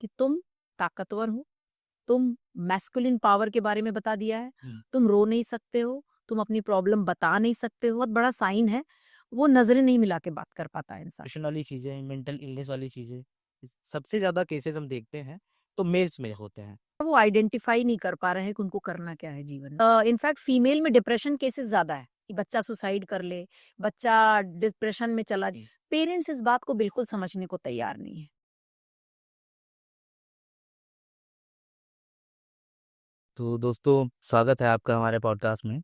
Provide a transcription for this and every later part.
कि तुम ताकतवर हो, तुम मैस्कुलिन पावर के बारे में बता दिया है, तुम रो नहीं सकते हो, तुम अपनी प्रॉब्लम बता नहीं सकते हो, बहुत बड़ा साइन है। वो नज़रें नहीं मिला के बात कर पाता है इंसान। डिप्रेशन वाली चीज़ें, मेंटल इलनेस वाली चीज़ें, सबसे ज़्यादा केसेस हम देखते हैं तो मेल्स में होते हैं। वो आइडेंटिफाई नहीं कर पा रहे हैं कि उनको करना क्या है जीवन में। इनफैक्ट फीमेल में डिप्रेशन केसेस ज़्यादा है कि बच्चा सुसाइड कर ले, बच्चा डिप्रेशन में चला जाए। पेरेंट्स इस बात को बिल्कुल समझने को तैयार नहीं है। तो दोस्तों, स्वागत है आपका हमारे पॉडकास्ट में।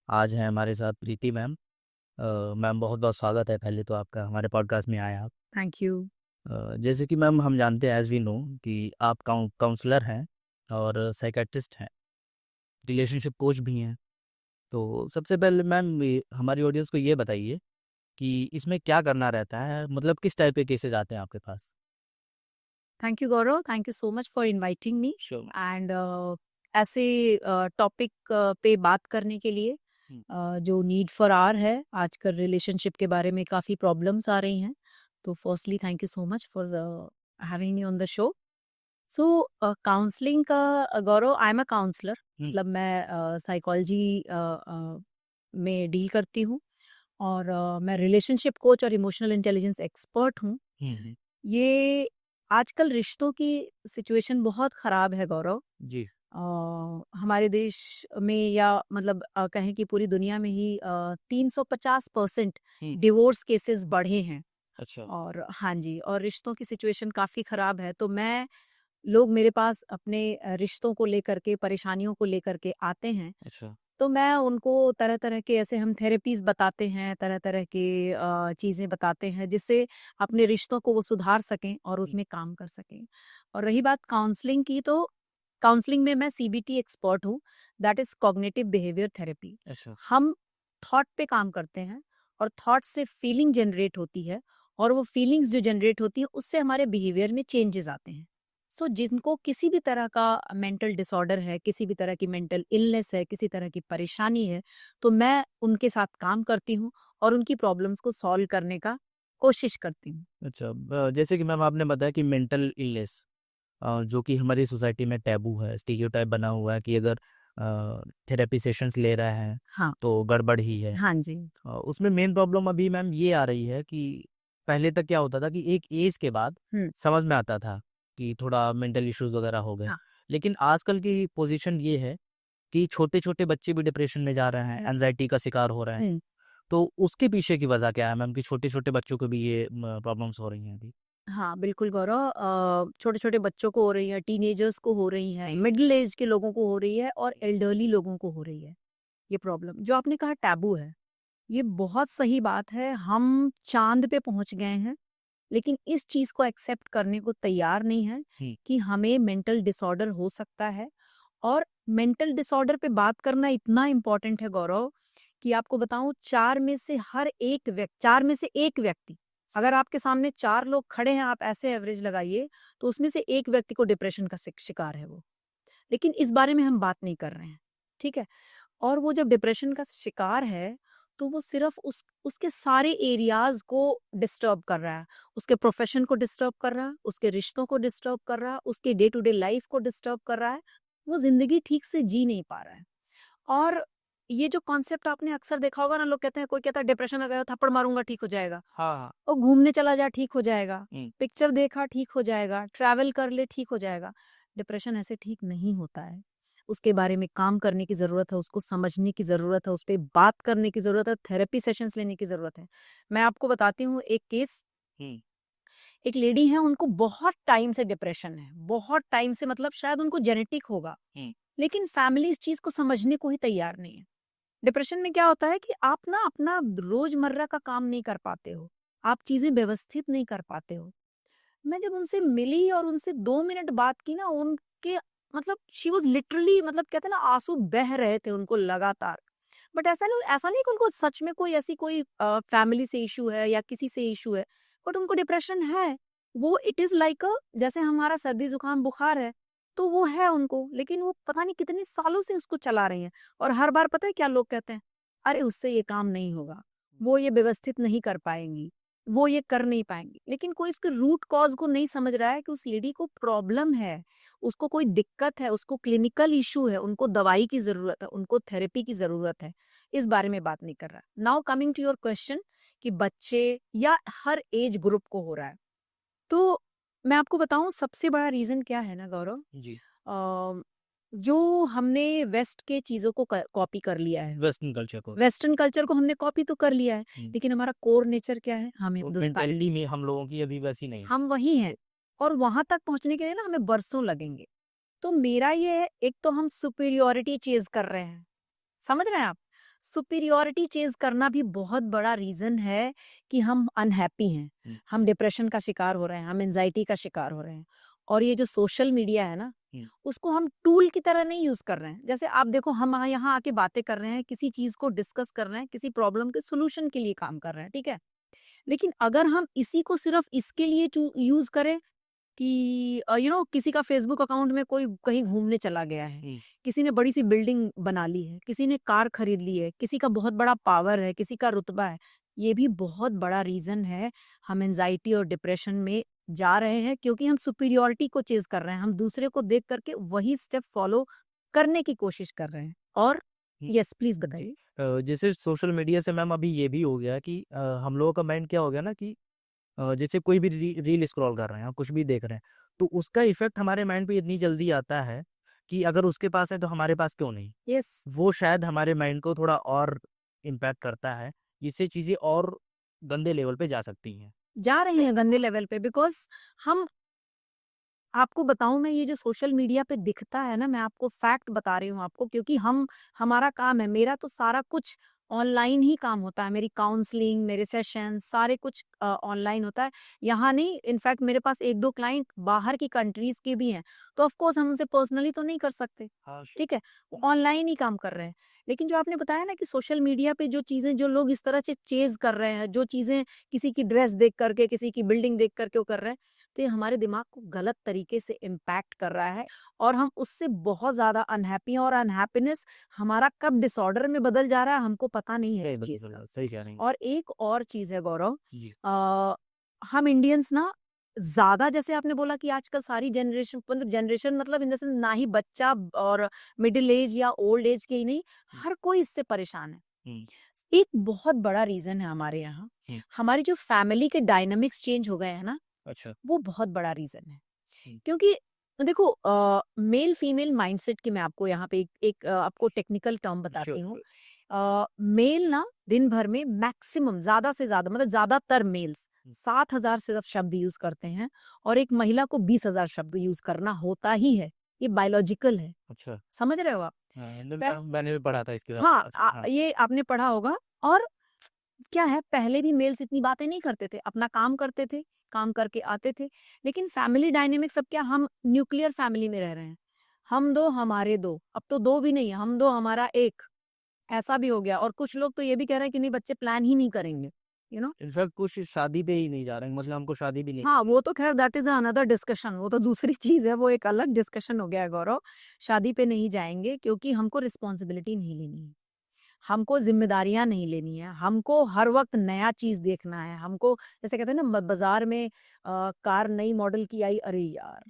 आज हैं हमारे साथ प्रीति मैम। मैम, बहुत-बहुत स्वागत है पहले तो आपका हमारे पॉडकास्ट में आए आप। Thank you. जैसे कि मैम हम जानते हैं, एज़ वी नो, कि आप काउंसलर हैं और साइकियाट्रिस्ट हैं, रिलेशनशिप कोच भी हैं। तो सबसे पहले मैम हमारी ऑडियंस को ये बताइए कि इसमें क्या करना रहता है, मतलब किस टाइप के केसेस आते हैं आपके पास? Thank you Gaurav, thank you so much for inviting me sure. And ऐसे टॉपिक पे बात करने के लिए जो नीड फॉर आवर है। आजकल रिलेशनशिप के बारे में काफ़ी प्रॉब्लम्स आ रही हैं। तो firstly thank you so much for having me on the show. So counselling का गौरव, आई एम अ काउंसलर। मतलब मैं साइकोलॉजी में डील करती हूँ और मैं रिलेशनशिप कोच और इमोशनल इंटेलिजेंस एक्सपर्ट हूँ। ये आजकल रिश्तों की सिचुएशन बहुत ख़राब है गौरव। जी। अ, हमारे देश में या मतलब कहें कि पूरी दुनिया में ही 350% डिवोर्स केसेस बढ़े हैं। अच्छा। और हाँ जी, और रिश्तों की सिचुएशन काफ़ी ख़राब है। तो मैं लोग मेरे पास अपने रिश्तों को लेकर के, परेशानियों को लेकर के आते हैं। अच्छा। तो मैं उनको तरह-तरह के ऐसे हम थेरेपीज़ बताते हैं, तरह-तरह के चीज़ें बताते हैं जिससे अपने रिश्तों को वो सुधार सकें और उसमें काम कर सकें। और रही बात काउंसलिंग की, तो काउंसलिंग में मैं सीबीटी एक्सपर्ट हूँ, that is cognitive behaviour therapy. अच्छा। हम थॉट पे काम करते हैं और थॉट से फीलिंग जनरेट होती है और वो फीलिंग्स जो जनरेट होती हैं उससे हमारे बिहेवियर में चेंजेस आते हैं। सो जिनको किसी भी तरह का मेंटल डिसऑर्डर है, किसी भी तरह की मेंटल इलनेस है, किसी तरह की परेशानी है, तो मैं उनके साथ काम करती हूँ और उनकी प्रॉब्लम्स को सॉल्व करने का कोशिश करती हूँ। अच्छा, जैसे कि मैम आपने बताया कि मेंटल इलनेस, जो कि हमारी सोसाइटी में टैबू है, स्टीरियोटाइप बना हुआ है कि अगर थेरेपी सेशंस ले रहे हैं हाँ, तो गड़बड़ ही है। हाँ जी। उसमें मेन प्रॉब्लम अभी मैम ये आ रही है कि पहले तक क्या होता था कि एक एज के बाद हुँ, समझ में आता था कि थोड़ा मेंटल इश्यूज वगैरह हो गए। हाँ। लेकिन आजकल की पोजीशन ये है कि छोटे-छोटे बच्चे भी डिप्रेशन में जा रहे हैं, एंजाइटी का शिकार हो रहे हैं। हुँ। तो उसके पीछे की वजह क्या है मैम कि छोटे-छोटे बच्चों को भी ये प्रॉब्लम्स हो रही हैं अभी? हाँ, बिल्कुल गौरव, छोटे-छोटे बच्चों को हो रही है, टीनेजर्स को हो रही है, मिडल एज के लोगों को हो रही है और एल्डरली लोगों को हो रही है, ये प्रॉब्लम। जो आपने कहा टैबू है, ये बहुत सही बात है। हम चाँद पे पहुँच गए हैं, लेकिन इस चीज़ को एक्सेप्ट करने को तैयार नहीं हैं हुँ। कि हमें मेंटल डिसऑर्डर हो सकता है। और मेंटल डिसऑर्डर पे बात करना इतना इम्पोर्टेंट है गौरव, कि आपको बताऊँ 4 में से 1 व्यक्ति, अगर आपके सामने 4 लोग खड़े हैं, आप ऐसे एवरेज लगाइए, तो उसमें से 1 व्यक्ति को डिप्रेशन का शिकार है वो। लेकिन इस बारे में हम बात नहीं कर रहे हैं, ठीक है? और वो जब डिप्रेशन का शिकार है, तो वो सिर्फ़ उसके सारे एरियाज़ को डिस्टर्ब कर रहा है। उसके प्रोफ़ेशन को डिस्टर्ब कर रहा है, उसके रिश्तों को डिस्टर्ब कर रहा है, उसके डे टू डे लाइफ़ को डिस्टर्ब कर रहा है। वो ज़िंदगी ठीक से जी नहीं पा रहा है। और ये जो कॉन्सेप्ट आपने अक्सर देखा होगा ना, लोग कहते हैं, कोई कहता है डिप्रेशन आ गया, थप्पड़ मारूँगा ठीक हो जाएगा। हाँ, हाँ। और घूमने चला जा ठीक हो जाएगा, हुँ। पिक्चर देखा ठीक हो जाएगा, ट्रैवल कर ले ठीक हो जाएगा। डिप्रेशन ऐसे ठीक नहीं होता है। उसके बारे में काम करने की ज़रूरत है, उसको समझने की ज़रूरत है, उस पे बात करने की ज़रूरत है, थेरेपी सेशंस लेने की ज़रूरत है। मैं आपको बताती हूँ एक केस। हुँ। एक लेडी हैं, उनको बहुत टाइम से डिप्रेशन है, बहुत टाइम से, मतलब शायद उनको जेनेटिक होगा, हुँ। लेकिन फैमिली इस चीज़ को समझने को ही तैयार नहीं है। डिप्रेशन में क्या होता है कि आप ना अपना रोज़मर्रा का काम नहीं कर पाते हो, आप चीज़ें व्यवस्थित नहीं कर पाते हो। मैं जब उनसे मिली और उनसे 2 मिनट बात की ना, उनके मतलब शी वाज़ लिटरली, मतलब कहते हैं ना, आँसू बह रहे थे उनको लगातार। बट ऐसा नहीं कि उनको सच में कोई ऐसी कोई फैमिली से इश्यू है या किसी से इश्यू है, बट उनको डिप्रेशन है। वो इट इज़ लाइक अ, जैसे हमारा सर्दी-जुकाम, बुखार है, तो वो है उनको, लेकिन वो पता नहीं कितने सालों से उसको चला रही हैं। और हर बार पता है क्या लोग कहते हैं? अरे उससे ये काम नहीं होगा, वो ये व्यवस्थित नहीं कर पाएँगी। वो ये कर नहीं पाएंगी, लेकिन कोई उसके रूट कॉज को नहीं समझ रहा है कि उस लेडी को प्रॉब्लम है, उसको कोई दिक्कत है, उसको क्लिनिकल इशू है, उनको दवाई की जरूरत है, उनको थेरेपी की जरूरत है, इस बारे में बात नहीं कर रहा। Now coming to your question कि बच्चे या हर एज ग्रुप को हो रहा है, तो मैं आपको बताऊं सबसे बड़ा रीजन क्या है ना गौरव, जी। जो हमने वेस्ट के चीजों को कॉपी कर लिया है, वेस्टर्न कल्चर को। वेस्टर्न कल्चर को हमने कॉपी तो कर लिया है, हम्म। लेकिन हमारा कोर नेचर क्या है, हम हिंदुस्तानी, मेंटालिटी में हम लोगों की अभी वैसी नहीं है। हम वही हैं, और वहां तक पहुंचने के लिए ना हमें बरसों लगेंगे। तो मेरा ये है, एक तो हम सुपीरियोरिटी चेज कर रहे हैं, समझ रहे हैं आप, सुपीरियोरिटी चेज करना भी बहुत बड़ा रीजन है कि हम अनहैप्पी हैं, हम डिप्रेशन का शिकार हो रहे हैं, हम एंजाइटी का शिकार हो रहे हैं। और ये जो सोशल मीडिया है ना, उसको हम टूल की तरह नहीं यूज कर रहे हैं। जैसे आप देखो, हम यहाँ आके बातें कर रहे हैं, किसी चीज को डिस्कस कर रहे हैं, किसी प्रॉब्लम के सोल्यूशन के लिए काम कर रहे हैं, ठीक है, लेकिन अगर हम इसी को सिर्फ इसके लिए यूज करें कि किसी का फेसबुक अकाउंट में कोई कहीं घूमने चला गया है, किसी ने बड़ी सी बिल्डिंग बना ली है, किसी ने कार खरीद ली है, किसी का बहुत बड़ा पावर है, किसी का रुतबा है, ये भी बहुत बड़ा रीजन है हम एंजाइटी और डिप्रेशन में जा रहे हैं, क्योंकि हम सुपीरियोरिटी को चेज कर रहे हैं, हम दूसरे को देख करके वही स्टेप फॉलो करने की कोशिश कर रहे हैं। और यस प्लीज बताइए। जैसे सोशल मीडिया से मैम अभी ये भी हो गया कि हम लोगों का माइंड क्या हो गया ना कि जैसे कोई भी रील स्क्रॉल कर रहे हैं, कुछ भी देख रहे हैं, तो उसका इफेक्ट हमारे माइंड पे इतनी जल्दी आता है कि अगर उसके पास है तो हमारे पास क्यों नहीं। यस, वो शायद हमारे माइंड को थोड़ा और इम्पैक्ट करता है, जिससे चीजें और गंदे लेवल पे जा सकती हैं। जा रहे हैं गंदे लेवल पे, बिकॉज हम, आपको बताऊं, मैं ये जो सोशल मीडिया पे दिखता है ना, मैं आपको फैक्ट बता रही हूँ आपको, क्योंकि हमारा काम है, मेरा तो सारा कुछ ऑनलाइन ही काम होता है, मेरी काउंसलिंग, मेरे सेशन सारे कुछ ऑनलाइन होता है। यहाँ नहीं, इनफैक्ट मेरे पास एक दो क्लाइंट बाहर की कंट्रीज के भी हैं, तो ऑफ कोर्स हम उनसे पर्सनली तो नहीं कर सकते, हाँ। ठीक है, वो ऑनलाइन ही काम कर रहे हैं। लेकिन जो आपने बताया ना कि सोशल मीडिया पे जो चीजें, जो लोग इस तरह से चेज कर रहे हैं, जो चीजें किसी की ड्रेस देख करके, किसी की बिल्डिंग देख करके वो कर रहे हैं, तो ये हमारे दिमाग को गलत तरीके से इम्पैक्ट कर रहा है, और हम उससे बहुत ज्यादा अनहैप्पी हैं, और अनहैप्पीनेस हमारा कब डिसऑर्डर में बदल जा रहा है हमको पता नहीं है इस चीज का। सही कह रही हैं। और एक और चीज है गौरव, जी। हम इंडियंस ना ज्यादा, जैसे आपने बोला कि आजकल सारी जनरेशन, मतलब जनरेशन मतलब इन द सेंस, ना ही बच्चा और मिडिल एज या ओल्ड एज के ही नहीं, हर कोई इससे परेशान है। एक बहुत बड़ा रीजन है हमारे यहाँ, हमारी जो फैमिली के डायनामिक्स चेंज हो गए हैं ना, अच्छा। वो बहुत बड़ा रीजन है। क्योंकि देखो, मेल फीमेल माइंडसेट की मैं आपको यहाँ पे एक आपको टेक्निकल टर्म बताती हूँ। मेल ना दिन भर में मैक्सिमम, ज्यादा से ज्यादा, मतलब ज्यादातर मेल्स 7,000 सिर्फ शब्द यूज करते हैं, और एक महिला को 20,000 शब्द यूज करना होता ही है, ये बायोलॉजिकल है। अच्छा। समझ रहे हो आप? मैंने भी पढ़ा था इसके बारे में। हाँ, हाँ। ये आपने पढ़ा होगा। और क्या है, पहले भी मेल्स इतनी बातें नहीं करते थे, अपना काम करते थे, काम करके आते थे। लेकिन फैमिली डायनेमिक्स, अब क्या, हम न्यूक्लियर फैमिली में रह रहे हैं, हम दो हमारे दो, अब तो दो भी नहीं है, हम दो हमारा एक, ऐसा भी हो गया। और कुछ लोग तो ये भी कह रहे हैं कि नहीं, बच्चे प्लान ही नहीं करेंगे, इनफैक्ट कुछ शादी पे ही नहीं जा रहे हैं, मतलब हमको शादी भी नहीं। हाँ, वो तो खैर दैट इज अनदर डिस्कशन, वो तो दूसरी चीज है, वो एक अलग डिस्कशन हो गया है गौरव। शादी पे नहीं जाएंगे क्योंकि हमको रिस्पॉन्सिबिलिटी नहीं लेनी है, हमको जिम्मेदारियां नहीं लेनी है, हमको हर वक्त नया चीज देखना है। हमको, जैसे कहते हैं ना, बाजार में कार नई मॉडल की आई, अरे यार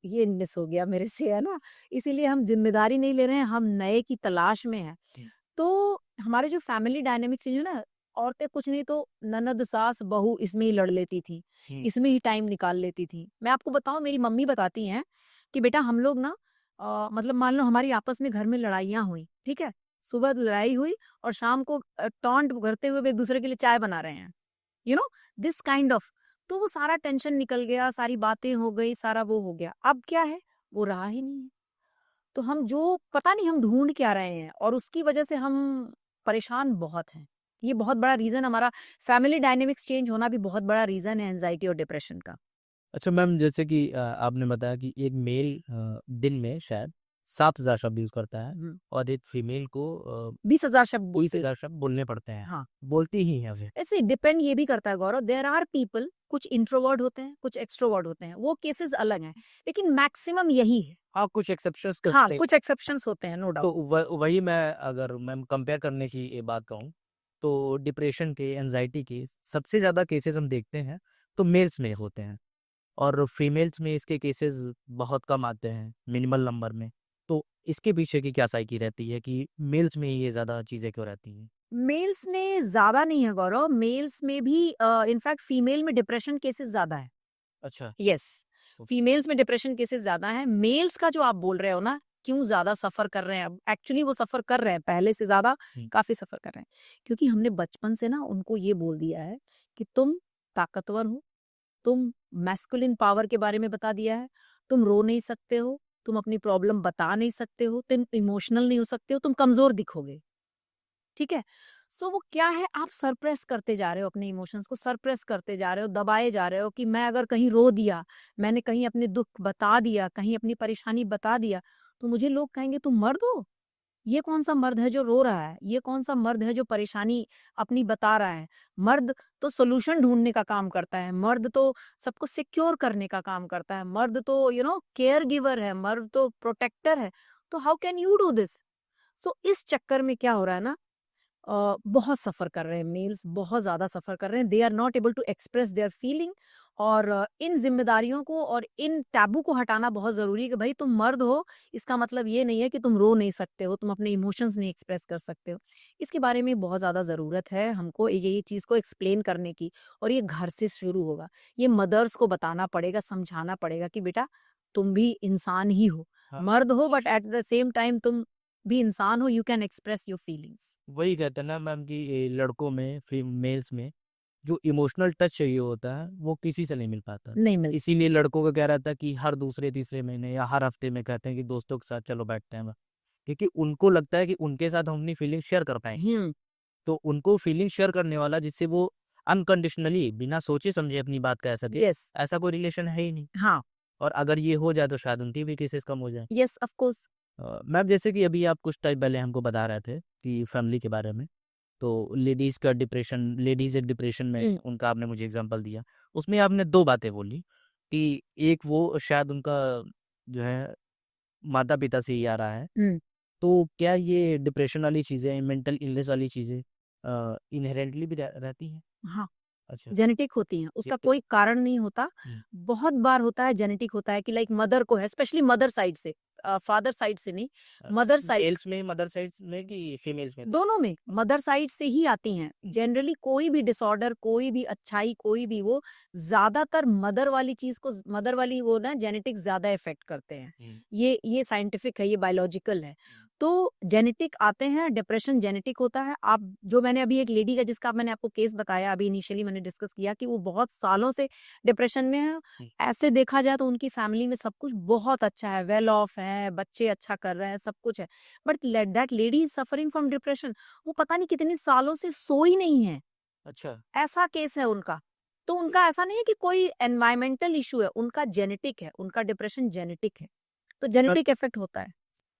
ये मिस हो गया मेरे से, है ना, इसीलिए हम जिम्मेदारी नहीं ले रहे हैं, हम नए की तलाश में हैं। तो हमारे जो फैमिली डायनेमिक्स है ना, औरतें कुछ नहीं तो ननद सास बहू इसमें ही लड़ लेती थी, इसमें ही टाइम निकाल लेती थी। मैं आपको बताऊं, मेरी मम्मी बताती हैं कि बेटा हम लोग ना, मतलब मान लो हमारी आपस में घर में लड़ाइयाँ हुई, ठीक है, सुबह लड़ाई हुई और शाम को टॉन्ट करते हुए भी एक दूसरे के लिए चाय बना रहे हैं, दिस काइंड ऑफ, तो वो सारा टेंशन निकल गया, सारी बातें हो गई, सारा वो हो गया। अब क्या है, वो रहा ही नहीं है। तो हम जो, पता नहीं हम ढूंढ क्या रहे हैं, और उसकी वजह से हम परेशान बहुत हैं। ये बहुत बड़ा रीजन, हमारा फैमिली डायनेमिक्स चेंज होना भी बहुत बड़ा रीजन है एंजाइटी और डिप्रेशन का। अच्छा मैम, जैसे कि आपने बताया कि एक मेल दिन में शायद 7,000 शब्द यूज करता है, और एक फीमेल को 20,000 शब्द 20,000 शब्द बोलने पड़ते हैं। हाँ, बोलती ही हैं वे। ऐसे डिपेंड ये भी करता है गौरव, देयर आर पीपल, कुछ इंट्रोवर्ड होते हैं, कुछ एक्सट्रोवर्ड होते हैं, वो केसेस अलग हैं, लेकिन मैक्सिमम यही है। हाँ, कुछ एक्सेप्शंस हाँ, करते हैं। कुछ एक्सेप्शंस होते हैं, नो तो डाउट। वही मैं, अगर मैम कंपेयर करने की ये बात कहूँ, तो डिप्रेशन के, एंजाइटी के सबसे ज़्यादा केसेस हम देखते हैं तो मेल्स में होते हैं, और फीमेल्स में इसके केसेस बहुत कम आते हैं, मिनिमल नंबर में। तो इसके पीछे की क्या साइकी रहती है कि मेल्स में ये ज़्यादा चीज़ें क्यों रहती हैं? मेल्स में ज़्यादा नहीं है गौरव, मेल्स में भी इनफैक्ट फीमेल में डिप्रेशन केसेस ज़्यादा है। अच्छा। यस, फीमेल्स में डिप्रेशन केसेस ज़्यादा हैं। मेल्स का जो आप बोल रहे हो ना, क्यों ज़्यादा सफ़र कर रहे हैं अब, एक्चुअली वो सफ़र कर रहे हैं, पहले से ज़्यादा हुँ। काफ़ी सफ़र कर रहे हैं। क्योंकि हमने बचपन से ना उनको ये बोल दिया है कि तुम ताकतवर हो, तुम मैस्कुलिन पावर के बारे में बता दिया है, तुम रो नहीं सकते हो, तुम अपनी प्रॉब्लम बता नहीं सकते हो, तुम इमोशनल नहीं हो सकते हो, तुम कमज़ोर दिखोगे। ठीक है? सो वो क्या है, आप सप्रेस करते जा रहे हो अपने इमोशंस को, सप्रेस करते जा रहे हो, दबाए जा रहे हो कि मैं अगर कहीं रो दिया, मैंने कहीं अपने दुःख बता दिया, कहीं अपनी परेशानी बता दिया, तो मुझे लोग कहेंगे तुम मर्द हो? ये कौन-सा मर्द है जो रो रहा है? ये कौन-सा मर्द है जो परेशानी अपनी बता रहा है? मर्द तो सॉल्यूशन ढूँढने का काम करता है, मर्द तो सबको सिक्योर करने का काम करता है, मर्द तो केयर गिवर है, मर्द तो प्रोटेक्टर है। तो how can you do this? So इस चक्कर में क्या हो रहा है ना, बहुत सफ़र कर रहे हैं मेल्स, बहुत ज़्यादा सफ़र कर रहे हैं। They are not able to express their feeling, और इन ज़िम्मेदारियों को और इन टैबू को हटाना बहुत ज़रूरी है कि भाई तुम मर्द हो, इसका मतलब ये नहीं है कि तुम रो नहीं सकते हो, तुम अपने इमोशंस नहीं एक्सप्रेस कर सकते हो। इसके बारे में बहुत ज़्यादा ज़रूरत है हमको ये चीज़ को एक्सप्लेन करने की, और ये घर से शुरू होगा। ये मदर्स को बताना पड़ेगा, समझाना पड़ेगा कि बेटा तुम भी इंसान ही हो। हाँ। मर्द हो but at the same time तुम भी इंसान हो, you can express your feelings. वही कहते हैं ना मैम कि ये लड़कों में, मेल्स में जो इमोशनल टच चाहिए होता है, वो किसी से नहीं मिल पाता। नहीं मिल इसीलिए लड़कों का क्या रहता है कि हर दूसरे, तीसरे महीने या हर हफ्ते में कहते हैं कि दोस्तों के साथ चलो बैठते हैं। क्योंकि उनको लगता है कि उनके साथ हम अपनी फीलिंग शेयर कर पाएँगे। हुँ, तो उनको फीलिंग शेयर करने वाला जिससे वो अनकंडीशनली बिना सोचे-समझे अपनी बात कह सके, येस, ऐसा कोई रिलेशन है ही नहीं। हाँ, और अगर ये हो जाए तो शायद उनकी भी केसेस कम हो जाएँ। Yes of course. मैम जैसे कि अभी आप कुछ टाइम पहले हमको बता रहे थे कि फैमिली के बारे में, तो लेडीज़ एक डिप्रेशन में, हुँ, उनका आपने मुझे एग्ज़ाम्पल दिया। उसमें आपने 2 बातें बोली कि एक वो शायद उनका जो है माता-पिता से ही आ रहा है। हुँ, तो क्या ये डिप्रेशन वाली चीज़ें, मेंटल इलनेस वाली चीज़ें इन्हेरेंटली भी रहती हैं? हाँ, अच्छा। जेनेटिक होती हैं, ये उसका तो कोई कारण नहीं होता। हुँ। बहुत बार होता है जेनेटिक होता है कि लाइक मदर को है, स्पेशली मदर साइड से, फादर साइड से नहीं, मदर साइड, मेल्स में, मदर साइड्स में कि फीमेल्स में? दोनों में, मदर साइड से ही आती हैं। हुँ, जनरली कोई भी डिसऑर्डर, कोई भी अच्छाई, कोई भी वो, ज़्यादातर मदर वाली चीज़ को, मदर वाली वो ना जेनेटिक्स ज़्यादा इफ़ेक्ट करते हैं। हुँ, ये साइंटिफिक है, ये बायोलॉजिकल है। हुँ। तो जेनेटिक आते हैं, डिप्रेशन जेनेटिक होता है। आप जो मैंने अभी एक लेडी का जिसका मैंने आपको केस बताया, अभी इनिशियली मैंने डिस्कस किया कि वो बहुत सालों से डिप्रेशन में है। हुँ। ऐसे देखा जाए तो उनकी फैमिली में सब कुछ बहुत अच्छा है, वेल ऑफ हैं, बच्चे अच्छा कर रहे हैं, सब कुछ है। But that lady is suffering from depression. वो पता नहीं कितने सालों से सोई नहीं है, अच्छा। ऐसा केस है उनका। तो उनका ऐसा नहीं है कि कोई एनवायरमेंटल इशू है, उनका जेनेटिक है, उनका डिप्रेशन जेनेटिक है। तो पर जेनेटिक इफेक्ट होता है।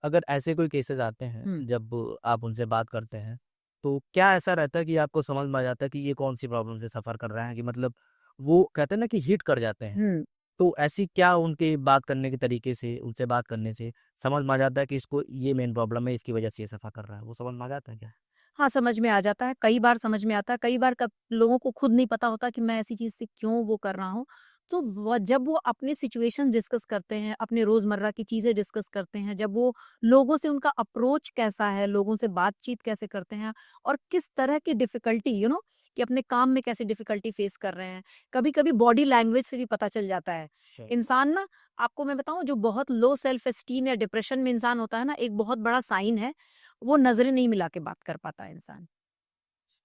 अगर ऐसे कोई केसेस आते हैं, हम्म जब आप उनसे बात करते हैं, तो क्या ऐसा रहता है कि आपको समझ में आ जाता है कि ये कौन-सी प्रॉब्लम से सफ़र कर रहे हैं? कि मतलब वो कहते हैं ना कि हिट कर जाते हैं। हम्म तो ऐसी क्या उनके बात करने के तरीके से, उनसे बात करने से समझ में आ जाता है कि इसको ये मेन प्रॉब्लम है, इसकी वजह से ये सफ़र कर रहा है? वो समझ में आ जाता है क्या? हाँ, समझ में आ जाता है, कई बार समझ में आता है, कई बार कब लोगों को खुद नहीं पता होता कि मैं ऐसी चीज़ से क्यों वो कर रहा हूँ। तो जब वो अपनी सिचुएशन डिस्कस करते हैं, अपने रोज़मर्रा की चीज़ें डिस्कस करते हैं, जब वो लोगों से, उनका अप्रोच कैसा है, लोगों से बातचीत कैसे करते हैं, और किस तरह की डिफ़िकल्टी कि अपने काम में कैसे डिफ़िकल्टी फ़ेस कर रहे हैं। कभी-कभी बॉडी लैंग्वेज से भी पता चल जाता है। अच्छा। इंसान ना, आपको मैं बताऊँ, जो बहुत लो सेल्फ एस्टीम या डिप्रेशन में इंसान होता है ना, एक बहुत बड़ा साइन है, वो नज़रें नहीं मिला के बात कर पाता है इंसान।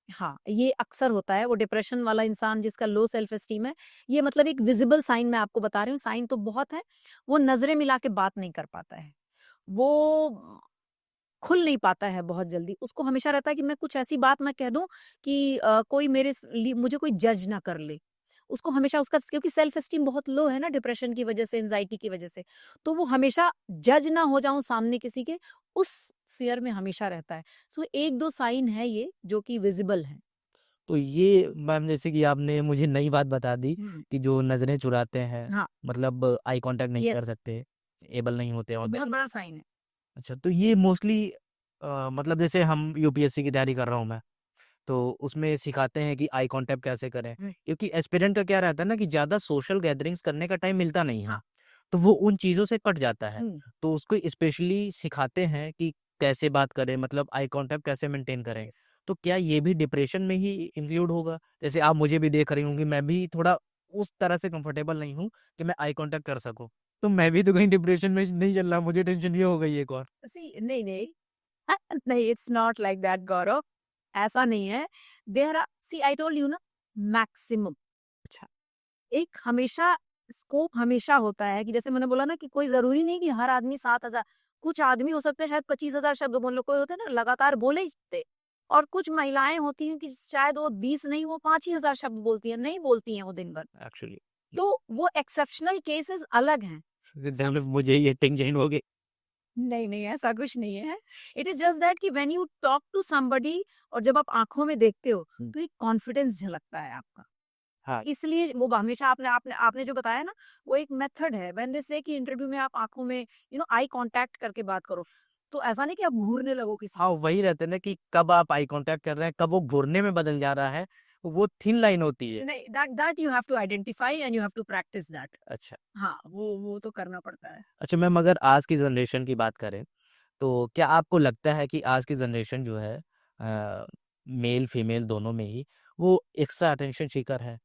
हाँ, ये अक्सर होता है, वो डिप्रेशन वाला इंसान जिसका लो सेल्फ एस्टीम है, ये मतलब एक विज़िबल साइन मैं आपको बता रही हूँ, साइन तो बहुत है, वो नज़रें मिला के बात नहीं कर पाता है। वो खुल नहीं पाता है बहुत जल्दी, उसको हमेशा रहता है कि मैं कुछ ऐसी बात ना कह दूँ कि कोई मेरे मुझे कोई जज ना कर ले। उसको हमेशा उसका, क्योंकि सेल्फ एस्टीम बहुत लो है ना डिप्रेशन की वजह से, एंग्ज़ायटी की वजह से, तो वो हमेशा जज ना हो जाऊँ सामने किसी के, उस फ़ियर में हमेशा रहता है। सो 1-2 साइन है ये जो कि विज़िबल हैं। तो ये मैम जैसे कि आपने मुझे नई बात बता दी हुँ। कि जो नज़रें चुराते हैं, हाँ, मतलब आई कॉन्टैक्ट नहीं येस, कर सकते, एबल नहीं होते ये और बहुत बड़ा साइन है। अच्छा, तो ये मोस्टली मतलब जैसे हम यूपीएससी की तैयारी कर रहा हूँ मैं, तो उसमें सिखाते हैं कि आई कांटेक्ट कैसे करें, हम्म। क्योंकि एस्पिरेंट का क्या रहता है ना कि ज़्यादा सोशल गैदरिंग्स करने का टाइम मिलता नहीं है, हाँ। तो वो उन चीज़ों से कट जाता है। हम्म। तो उसको स्पेशली सिखाते हैं कि कैसे बात करें, मतलब आई कांटेक्ट कैसे मेंटेन करें। Yes. तो क्या ये भी डिप्रेशन में ही इंक्लूड होगा? जैसे आप मुझे भी देख रही होंगी, मैं भी थोड़ा उस तरह से कंफर्टेबल नहीं हूँ कि मैं आई कांटेक्ट कर सकूँ। तो मैं भी तो कहीं डिप्रेशन में नहीं चल रहा, मुझे टेंशन ये हो गई एक और। नहीं नहीं नहीं, it's not like that Gaurav, ऐसा नहीं है। There are, see I told you ना, मैक्सिमम। अच्छा, एक हमेशा स्कोप हमेशा होता है कि जैसे मैंने बोला ना कि कोई जरूरी नहीं कि हर आदमी 7,000, कुछ आदमी हो सकते हैं शायद 25,000 शब्द बोल लो, कोई होते हैं ना लगातार बोले ही जाते, और कुछ महिलाएं होती हैं कि शायद वो 20 नहीं, वो 5 ही हजार शब्द बोलती हैं, नहीं बोलती हैं वो दिन भर। एक्चुअली तो वो एक्सेप्शनल केसेस अलग हैं। मुझे ये टेंशन हो गई। नहीं नहीं, ऐसा कुछ नहीं है। इट इज जस्ट दैट कि when you talk to somebody, और जब आप आंखों में देखते हो तो एक कॉन्फिडेंस झलकता है आपका। हाँ, इसलिए वो हमेशा आपने आपने आपने जो बताया ना, वो एक मेथड है। व्हेन दे से कि इंटरव्यू में आप आंखों में आई कांटेक्ट करके बात करो, तो ऐसा नहीं कि आप घूरने लगो किसी हाँ, को। वही रहता है ना कि कब आप आई कांटेक्ट कर रहे हैं, कब वो घूरने में बदल जा रहा है, वो थिन लाइन होती है। नहीं, that that you have to identify and you have to practice that. अच्छा। हाँ, वो तो करना पड़ता है। अच्छा मैम, अगर आज की जनरेशन की बात करें, तो क्या आपको लगता है कि आज की जनरेशन जो है मेल फीमेल दोनों में ही वो एक्स्ट्रा अटेंशन सीकर है,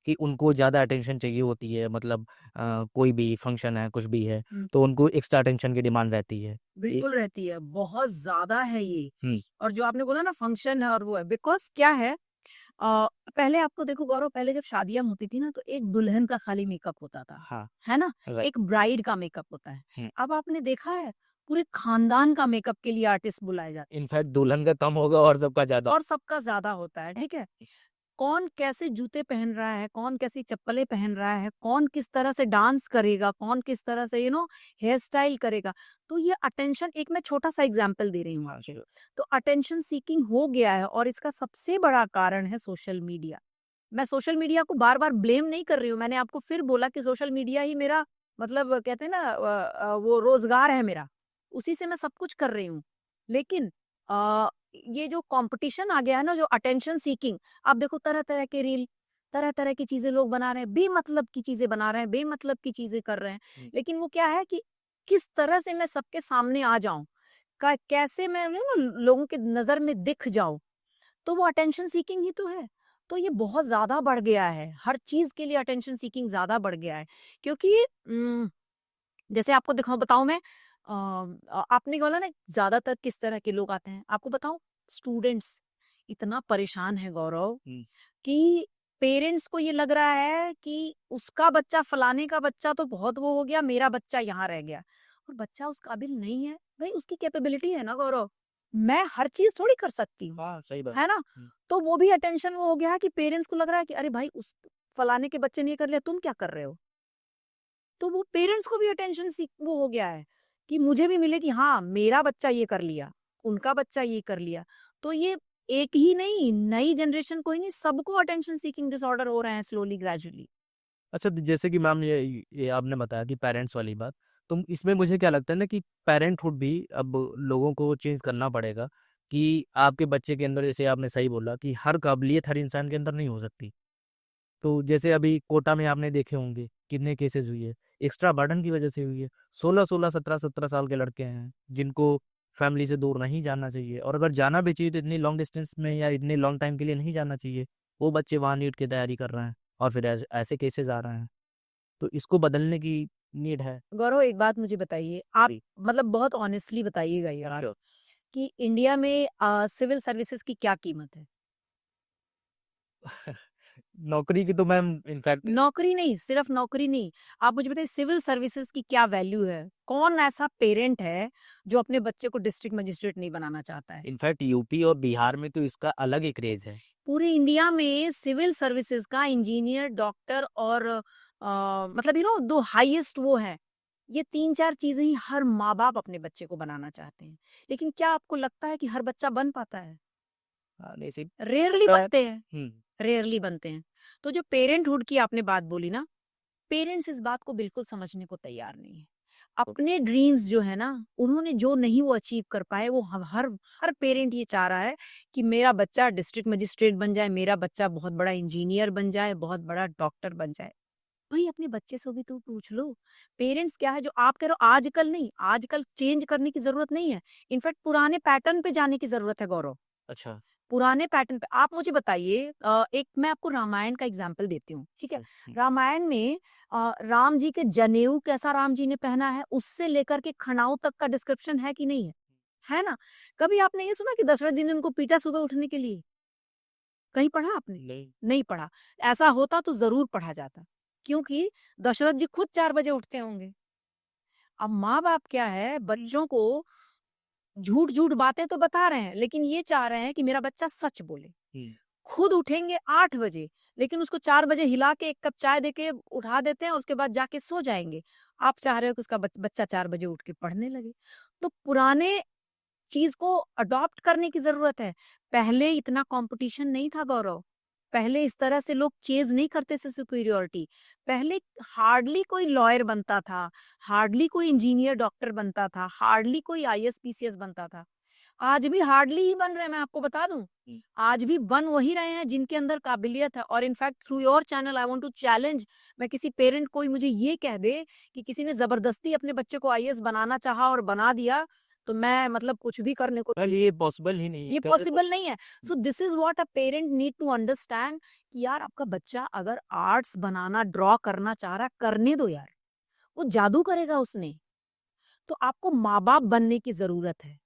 कि उनको ज़्यादा अटेंशन चाहिए होती है, मतलब कोई भी फंक्शन है, कुछ भी है, हम्म। तो उनको एक्स्ट्रा अटेंशन की डिमांड रहती है? बिल्कुल रहती है, बहुत ज्यादा है ये। हुँ, और जो आपने बोला ना फंक्शन है और वो है, बिकॉज क्या है, पहले आपको देखो गौरव, पहले जब शादियां होती थी ना तो एक दुल्हन का खाली मेकअप होता था, हाँ, है ना, राइट। एक ब्राइड का मेकअप होता है। हुँ, अब आपने देखा है पूरे खानदान का मेकअप के लिए आर्टिस्ट बुलाए जाते इनफैक्ट दुल्हन का कम होगा और सबका ज़्यादा। हैं, और सबका ज्यादा होता है, ठीक है। कौन कैसे जूते पहन रहा है, कौन कैसी चप्पलें पहन रहा है, कौन किस तरह से डांस करेगा, कौन किस तरह से हेयर स्टाइल करेगा। तो ये अटेंशन, एक मैं छोटा सा एग्जांपल दे रही हूँ हाँ, आपको। श्योर। तो अटेंशन सीकिंग हो गया है, और इसका सबसे बड़ा कारण है सोशल मीडिया। मैं सोशल मीडिया को बार बार ब्लेम नहीं कर रही हूँ, मैंने आपको फिर बोला कि सोशल मीडिया ही मेरा, मतलब कहते हैं ना, वो रोजगार है मेरा, उसी से मैं सब कुछ कर रही हूँ। लेकिन ये जो कंपटीशन आ गया है ना, जो अटेंशन सीकिंग, आप देखो तरह तरह के रील, तरह तरह की चीजें लोग बना रहे हैं, बेमतलब की चीजें बना रहे हैं, बेमतलब की चीजें कर रहे हैं। हुँ, लेकिन वो क्या है कि किस तरह से मैं सबके सामने आ जाऊं, कैसे मैं लोगों की नजर में दिख जाऊं, तो वो अटेंशन सीकिंग ही तो है। तो ये बहुत ज्यादा बढ़ गया है, हर चीज के लिए अटेंशन सीकिंग ज्यादा बढ़ गया है। क्योंकि जैसे आपको दिखाऊं, बताऊं मैं, आपने बोला ना ज्यादातर किस तरह के लोग आते हैं, आपको बताऊं, स्टूडेंट्स इतना परेशान है गौरव, हुँ, कि पेरेंट्स को ये लग रहा है कि उसका बच्चा, फलाने का बच्चा तो बहुत वो हो गया, मेरा बच्चा यहाँ रह गया, और बच्चा उस काबिल नहीं है। भाई उसकी कैपेबिलिटी है ना गौरव, मैं हर चीज थोड़ी कर सकती हूँ, हाँ, सही बात। है ना। हुँ, तो वो भी अटेंशन वो हो गया कि पेरेंट्स को लग रहा है कि अरे भाई, उस फलाने के बच्चे ने ये कर लिया, तुम क्या कर रहे हो। तो वो पेरेंट्स को भी अटेंशन सीख वो हो गया है कि मुझे भी मिले कि हाँ मेरा बच्चा ये कर लिया, उनका बच्चा ये कर लिया। तो ये एक ही नहीं, नई जनरेशन को ही नहीं, सबको अटेंशन सीकिंग डिसऑर्डर हो रहे हैं स्लोली ग्रेजुअली। अच्छा, जैसे कि मैम ये आपने बताया कि पेरेंट्स वाली बात, तो इसमें मुझे क्या लगता है ना कि पेरेंटहुड भी अब लोगों को चेंज करना पड़ेगा, कि आपके बच्चे के अंदर, जैसे आपने सही बोला कि हर काबिलियत हर इंसान के अंदर नहीं हो सकती। तो जैसे अभी कोटा में आपने देखे होंगे कितने केसेस हुई है, एक्स्ट्रा बर्डन की वजह से हुई है। 16-16, 17-17 साल के लड़के हैं जिनको फैमिली से दूर नहीं जाना चाहिए, और अगर जाना भी चाहिए तो इतनी लॉन्ग डिस्टेंस में या इतने लॉन्ग टाइम के लिए नहीं जाना चाहिए। वो बच्चे वहाँ नीट की तैयारी कर रहे हैं, और फिर ऐसे केसेस आ रहे हैं। तो इसको बदलने की नीड है। गौरव, एक बात मुझे बताइए आप, जी, मतलब बहुत ऑनेस्टली बताइएगा यार, श्योर। कि इंडिया में सिविल सर्विसेज की क्या कीमत है। नौकरी की तो मैम इनफैक्ट नौकरी नहीं, सिर्फ नौकरी नहीं, आप मुझे बताइए सिविल सर्विसेज की क्या वैल्यू है। कौन ऐसा पेरेंट है जो अपने बच्चे को डिस्ट्रिक्ट मजिस्ट्रेट नहीं बनाना चाहता है। इनफैक्ट यूपी और बिहार में तो इसका अलग ही क्रेज है। पूरे इंडिया में सिविल सर्विसेज का इंजीनियर, डॉक्टर और मतलब दो हाईएस्ट वो है। ये तीन चार चीजें ही हर माँ बाप अपने बच्चे को बनाना चाहते हैं। लेकिन क्या आपको लगता है कि हर बच्चा बन पाता है। हाँ, नहीं सही। रेयरली बनते हैं, हम्म, रेयरली बनते हैं। तो जो पेरेंटहुड की आपने बात बोली ना, पेरेंट्स इस बात को बिल्कुल समझने को तैयार नहीं है। अपने ड्रीम्स जो है ना, उन्होंने जो नहीं वो अचीव कर पाए, वो हर हर पेरेंट ये चाह रहा है कि मेरा बच्चा डिस्ट्रिक्ट मजिस्ट्रेट बन जाए, मेरा बच्चा बहुत बड़ा इंजीनियर बन जाए, बहुत बड़ा डॉक्टर बन जाए। भाई अपने बच्चे से भी तो पूछ लो। पेरेंट्स क्या है जो आप कह रहे हो, आजकल नहीं, आजकल चेंज करने की जरूरत नहीं है। इनफैक्ट पुराने पैटर्न पे जाने की जरूरत है गौरव। अच्छा। पुराने पैटर्न पे आप मुझे बताइए, एक मैं आपको रामायण का एग्जाम्पल देती हूँ, ठीक है। रामायण में राम जी के जनेऊ कैसा राम जी ने पहना है, उससे लेकर के खड़ाऊ तक का डिस्क्रिप्शन है कि नहीं है? है ना? कभी आपने ये सुना कि दशरथ जी ने उनको पीटा सुबह उठने के लिए? कहीं पढ़ा आपने? नहीं। नहीं पढ़ा। ऐसा होता तो जरूर पढ़ा जाता, क्योंकि दशरथ जी खुद 4 बजे उठते होंगे। अब माँ बाप क्या है, बच्चों को झूठ झूठ बातें तो बता रहे हैं, लेकिन ये चाह रहे हैं कि मेरा बच्चा सच बोले। खुद उठेंगे 8 बजे, लेकिन उसको 4 बजे हिला के 1 कप चाय देके उठा देते हैं, उसके बाद जाके सो जाएंगे। आप चाह रहे हो कि उसका बच्चा 4 बजे उठ के पढ़ने लगे। तो पुराने चीज को अडॉप्ट करने की जरूरत है। पहले इतना कंपटीशन नहीं था गौरव। पहले इस तरह से लोग चेज नहीं करते थे सुपीरियोरिटी। पहले हार्डली कोई लॉयर बनता था, हार्डली कोई इंजीनियर डॉक्टर बनता था, हार्डली कोई आईएएस पीसीएस बनता था। आज भी हार्डली ही बन रहे हैं, मैं आपको बता दूं। आज भी बन वही रहे हैं जिनके अंदर काबिलियत है। और in fact through your channel I want to challenge, मैं किसी पेरेंट कोई मुझे ये कह दे कि किसी ने जबरदस्ती अपने बच्चे को आईएएस बनाना चाहा और बना दिया, तो मैं मतलब कुछ भी करने को, वेल ये पॉसिबल ही नहीं है। ये पॉसिबल नहीं है। So this is what a parent need to understand कि यार आपका बच्चा अगर आर्ट्स बनाना, ड्रॉ करना चाह रहा, करने दो यार, वो जादू करेगा उसने। तो आपको माँ बाप बनने की जरूरत है।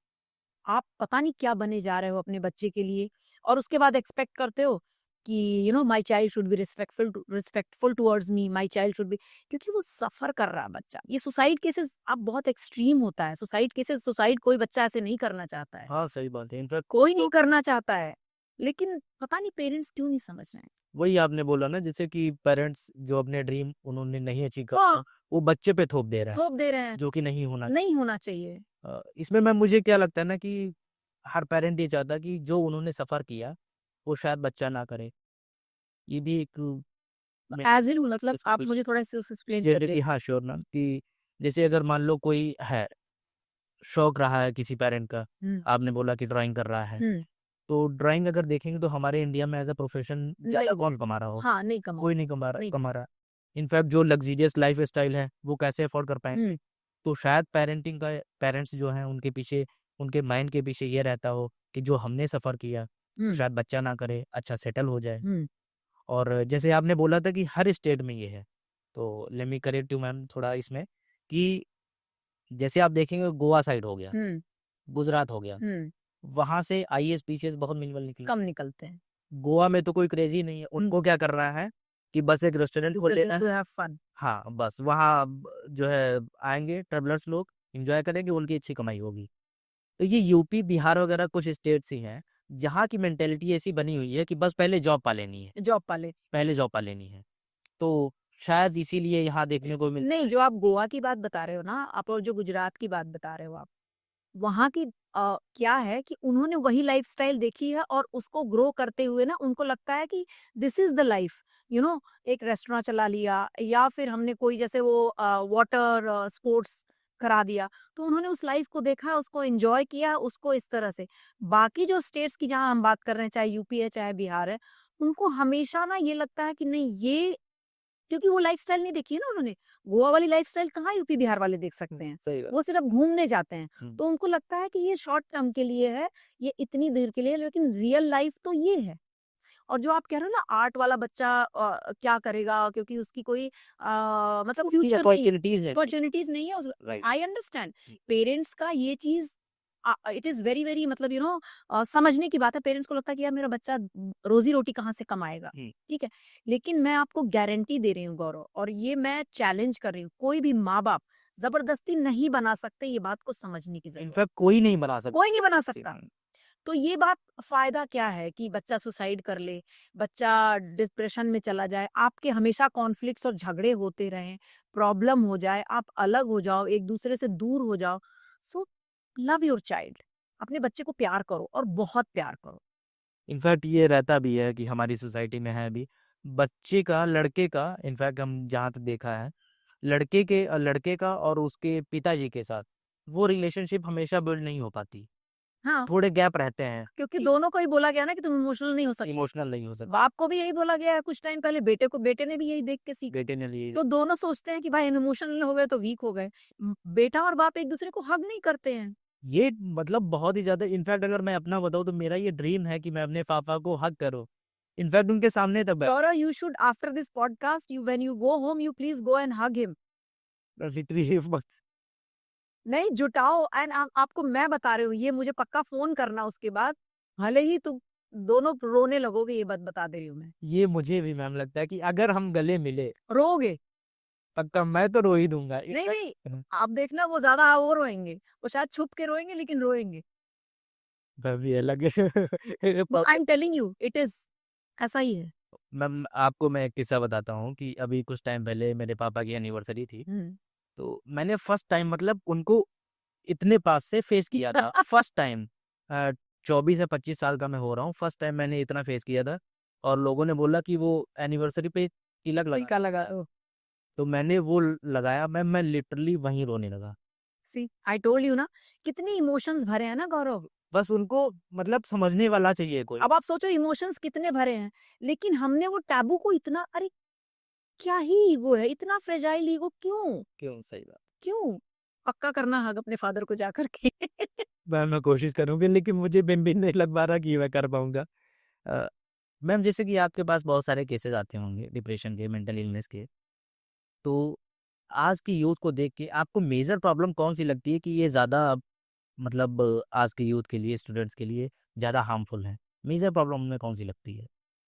आप पता नहीं क्या बने जा रहे हो अपने बच्चे के लिए, और उसके बाद एक्सपेक्ट करते हो कि my child should be respectful towards me, my child should be, क्योंकि वो सफर कर रहा है बच्चा। ये सुसाइड केसेस अब बहुत एक्सट्रीम होता है। सुसाइड केसेस, सुसाइड कोई बच्चा ऐसे नहीं करना चाहता है, हाँ, सही बात है। इनफैक्ट कोई नहीं करना चाहता है, लेकिन पता नहीं पेरेंट्स क्यों नहीं समझ रहे हैं। वही आपने बोला ना, जैसे कि पेरेंट्स जो अपने ड्रीम उन्होंने नहीं अचीव हाँ, करना, वो बच्चे पे थोप दे रहा है, थोप दे रहे हैं। जो कि नहीं होना नहीं होना चाहिए। चाहिए। इसमें मैम मुझे क्या लगता है ना कि हर पेरेंट ये चाहता है कि जो उन्होंने सफर किया वो शायद बच्चा ना करे। ये भी एक एज इन मतलब आप मुझे थोड़ा सा एक्सप्लेन जैसे करिए। कि हाँ श्योर ना, कि जैसे अगर मान लो कोई है, शौक रहा है किसी पेरेंट का, हम्म। आपने बोला कि ड्राइंग कर रहा है, हम्म। तो ड्राइंग अगर देखेंगे तो हमारे इंडिया में एज अ प्रोफेशन ज्यादा नहीं, कौन कमा रहा हो? हाँ नहीं कमा, कोई नहीं कमा रहा नहीं कमा रहा। इनफैक्ट जो लग्जीरियस लाइफ स्टाइल है वो कैसे अफोर्ड कर पाएंगे? हम्म। तो शायद पेरेंटिंग का, पेरेंट्स जो हैं उनके पीछे, उनके माइंड के पीछे ये रहता हो कि जो हमने सफ़र किया हम्म। शायद बच्चा ना करे, अच्छा सेटल हो जाए। हम्म। और जैसे आपने बोला था कि हर स्टेट में ये है, तो let me correct you ma'am थोड़ा इसमें, कि जैसे आप देखेंगे गोवा साइड हो गया, हम्म। गुजरात हो गया, हम्म। वहाँ से आईएएस पीसीएस बहुत मिनिमल निकले। कम निकलते हैं। गोवा में तो कोई क्रेज ही नहीं है, उनको क्या कर रहा है कि बस एक रेस्टोरेंट खोल लेना टू है। Have fun. हाँ, बस वहाँ जो है आएँगे ट्रैवलर्स लोग, एन्जॉय करेंगे, उनकी अच्छी कमाई होगी। तो ये यूपी, बिहार वगैरह कुछ स्टेट्स ही हैं, जहाँ की मेंटालिटी ऐसी बनी हुई है कि बस पहले जॉब पा लेनी है, जॉब पाले। पहले जॉब पा लेनी है। तो शायद इसीलिए यहाँ देखने को मिलता नहीं, है। जो आप गोवा की बात बता रहे हो ना आप, और जो गुजरात की बात बता रहे हो आप, वहाँ की क्या है कि उन्होंने वही लाइफस्टाइल देखी है और उसको ग्रो करते हुए ना उनको लगता है कि दिस इज द लाइफ। एक रेस्टोरेंट चला लिया, या फिर हमने कोई जैसे वो वाटर स्पोर्ट्स करा दिया, तो उन्होंने उस लाइफ को देखा, उसको एंजॉय किया, उसको इस तरह से। बाकी जो स्टेट्स की जहाँ हम बात कर रहे हैं, चाहे यूपी है चाहे बिहार है, उनको हमेशा ना ये लगता है कि नहीं, ये क्योंकि वो लाइफस्टाइल नहीं देखी है ना उन्होंने। गोवा वाली लाइफस्टाइल कहाँ यूपी बिहार वाले देख सकते हैं। सही बात। वो सिर्फ घूमने जाते हैं। हुँ। तो उनको लगता है कि ये शॉर्ट टर्म के लिए है, ये इतनी देर के लिए है, लेकिन रियल लाइफ तो ये है। और जो आप कह रहे हो ना आर्ट वाला बच्चा क्या करेगा, क्योंकि उसकी कोई मतलब उतनी फ्यूचर नहीं, अपॉर्च्युनिटीज़ नहीं थी। अपॉर्चुनिटीज नहीं है उस। राइट। आई अंडरस्टैंड पेरेंट्स का ये चीज, इट इज वेरी वेरी मतलब समझने की बात है। पेरेंट्स को लगता है कि यार मेरा बच्चा रोजी रोटी कहाँ से कमाएगा, हुँ। ठीक है। लेकिन मैं आपको गारंटी दे रही हूँ गौरव, और ये मैं चैलेंज कर रही हूँ, कोई भी माँ बाप जबरदस्ती नहीं बना सकते। ये बात को समझने की जरूरत है। इनफैक्ट कोई नहीं बना सकता। कोई नहीं बना सकता। तो ये बात, फायदा क्या है कि बच्चा सुसाइड कर ले, बच्चा डिप्रेशन में चला जाए, आपके हमेशा कॉन्फ्लिक्ट्स और झगड़े होते रहें, प्रॉब्लम हो जाए, आप अलग हो जाओ, एक दूसरे से दूर हो जाओ। सो लव योर चाइल्ड, अपने बच्चे को प्यार करो और बहुत प्यार करो। इनफैक्ट ये रहता भी है कि हमारी सोसाइटी में है भी, बच्चे का, लड़के का, इनफैक्ट हम जहाँ तक देखा है लड़के का और उसके पिताजी के साथ वो रिलेशनशिप हमेशा बिल्ड नहीं हो पाती, हाँ, थोड़े गैप रहते हैं क्योंकि कि दोनों को ही बोला गया ना कि तुम इमोशनल नहीं हो सकते। इमोशनल नहीं हो सकते। बाप को भी यही बोला गया है कुछ टाइम पहले, बेटे को, बेटे ने भी यही देख के सीखा। बेटे ने लिए तो दोनों सोचते हैं कि भाई इमोशनल हो गए तो वीक हो गए। बेटा और बाप एक दूसरे को हग नहीं करते हैं। ये मतलब बहुत ही ज़्यादा, इनफैक्ट अगर मैं अपना बताऊँ तो मेरा ये ड्रीम है कि मैं अपने पापा को हग करूँ। इनफैक्ट उनके सामने तक Gaurav, you should after this podcast, you when you go home, you please go and hug him. मत नहीं जुटाओ एंड आपको मैं बता रही हूँ, ये मुझे पक्का फोन करना उसके बाद, भले ही तुम दोनों रोने लगोगे, ये बात बता दे रही हूँ मैं। ये मुझे भी मैम लगता है कि अगर हम गले मिले रोगे? पक्का मैं तो रो ही दूंगा। नहीं नहीं, आप देखना वो ज्यादा वो रोएंगे, वो शायद छुप के रोएंगे लेकिन रोएंगे। भी अलग I am telling you it is, ऐसा ही है। मैम आपको मैं एक किस्सा बताता हूँ कि अभी कुछ टाइम पहले मेरे पापा की एनिवर्सरी थी, तो मैंने फर्स्ट टाइम मतलब उनको इतने पास से फेस किया था। फर्स्ट टाइम 24 या 25 साल का मैं हो रहा हूँ, फर्स्ट टाइम मैंने इतना फेस किया था। और लोगों ने बोला कि वो एनिवर्सरी पे तिलक लगा, टीका लगा। तो मैंने वो लगाया। मैं लिटरली वहीं रोने लगा। सी आई टोल्ड यू ना, कितने इमोशंस भरे हैं ना गौरव। बस उनको मतलब समझने वाला चाहिए कोई। अब आप सोचो इमोशंस कितने भरे हैं, लेकिन हमने वो टैबू को इतना, अरे क्या ही ईगो है, इतना फ्रेजाइल ईगो क्यों? क्यों? सही बात। क्यों? पक्का करना हग अपने फादर को जाकर के। मैं कोशिश करूंगी, लेकिन मुझे भी नहीं लग पा रहा कि मैं कर पाऊंगा। मैम जैसे कि आपके पास बहुत सारे केसेस आते होंगे डिप्रेशन के, मेंटल इलनेस के, तो आज की यूथ को देख के आपको मेजर प्रॉब्लम कौन सी लगती है कि ये ज़्यादा मतलब आज के यूथ के लिए, स्टूडेंट्स के लिए ज़्यादा हार्मफुल है? मेजर प्रॉब्लम उनमें कौन सी लगती है?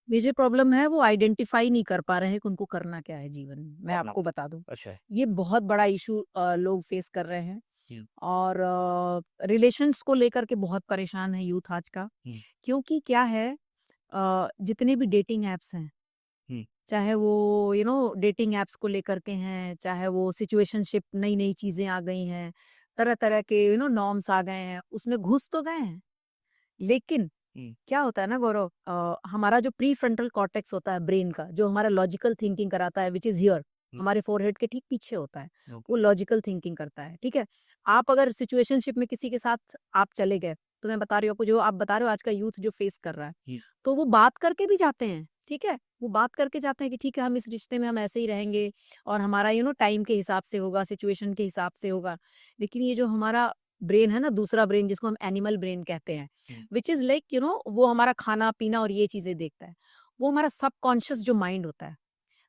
मेजर प्रॉब्लम है वो आइडेंटिफाई नहीं कर पा रहे हैं कि उनको करना क्या है जीवन में। मैं अपना आपको बता दूं, अच्छा है। ये बहुत बड़ा इशू लोग फेस कर रहे हैं। हम्म, और रिलेशंस को लेकर के बहुत परेशान है यूथ आज का। हम्म, क्योंकि क्या है, जितने भी डेटिंग एप्स हैं, हम्म, चाहे वो डेटिंग एप्स को लेकर के हैं, चाहे वो सिचुएशनशिप, नई नई चीजें आ गई हैं, तरह तरह के नॉर्म्स आ गए हैं, उसमें घुस तो गए हैं। लेकिन हम्म, क्या होता है ना गौरव, हमारा जो प्री फ्रंटल कॉर्टेक्स होता है ब्रेन का, जो हमारा लॉजिकल थिंकिंग कराता है, विच इज हियर, हमारे फोरहेड के ठीक पीछे होता है, ओके, वो लॉजिकल थिंकिंग करता है। ठीक है, आप अगर सिचुएशनशिप में किसी के साथ आप चले गए, तो मैं बता रही हूँ आपको, जो आप बता रहे हो आज का यूथ जो फेस कर रहा है, हम्म, तो वो बात करके भी जाते हैं। ठीक है, वो बात करके जाते हैं कि ठीक है हम इस रिश्ते में हम ऐसे ही रहेंगे, और हमारा टाइम के हिसाब से होगा, सिचुएशन के हिसाब से होगा। लेकिन ये जो हमारा ब्रेन है ना, दूसरा ब्रेन जिसको हम एनिमल ब्रेन कहते हैं, विच इज लाइक वो हमारा खाना पीना और ये चीजें देखता है, वो हमारा सबकॉन्शियस जो माइंड होता है,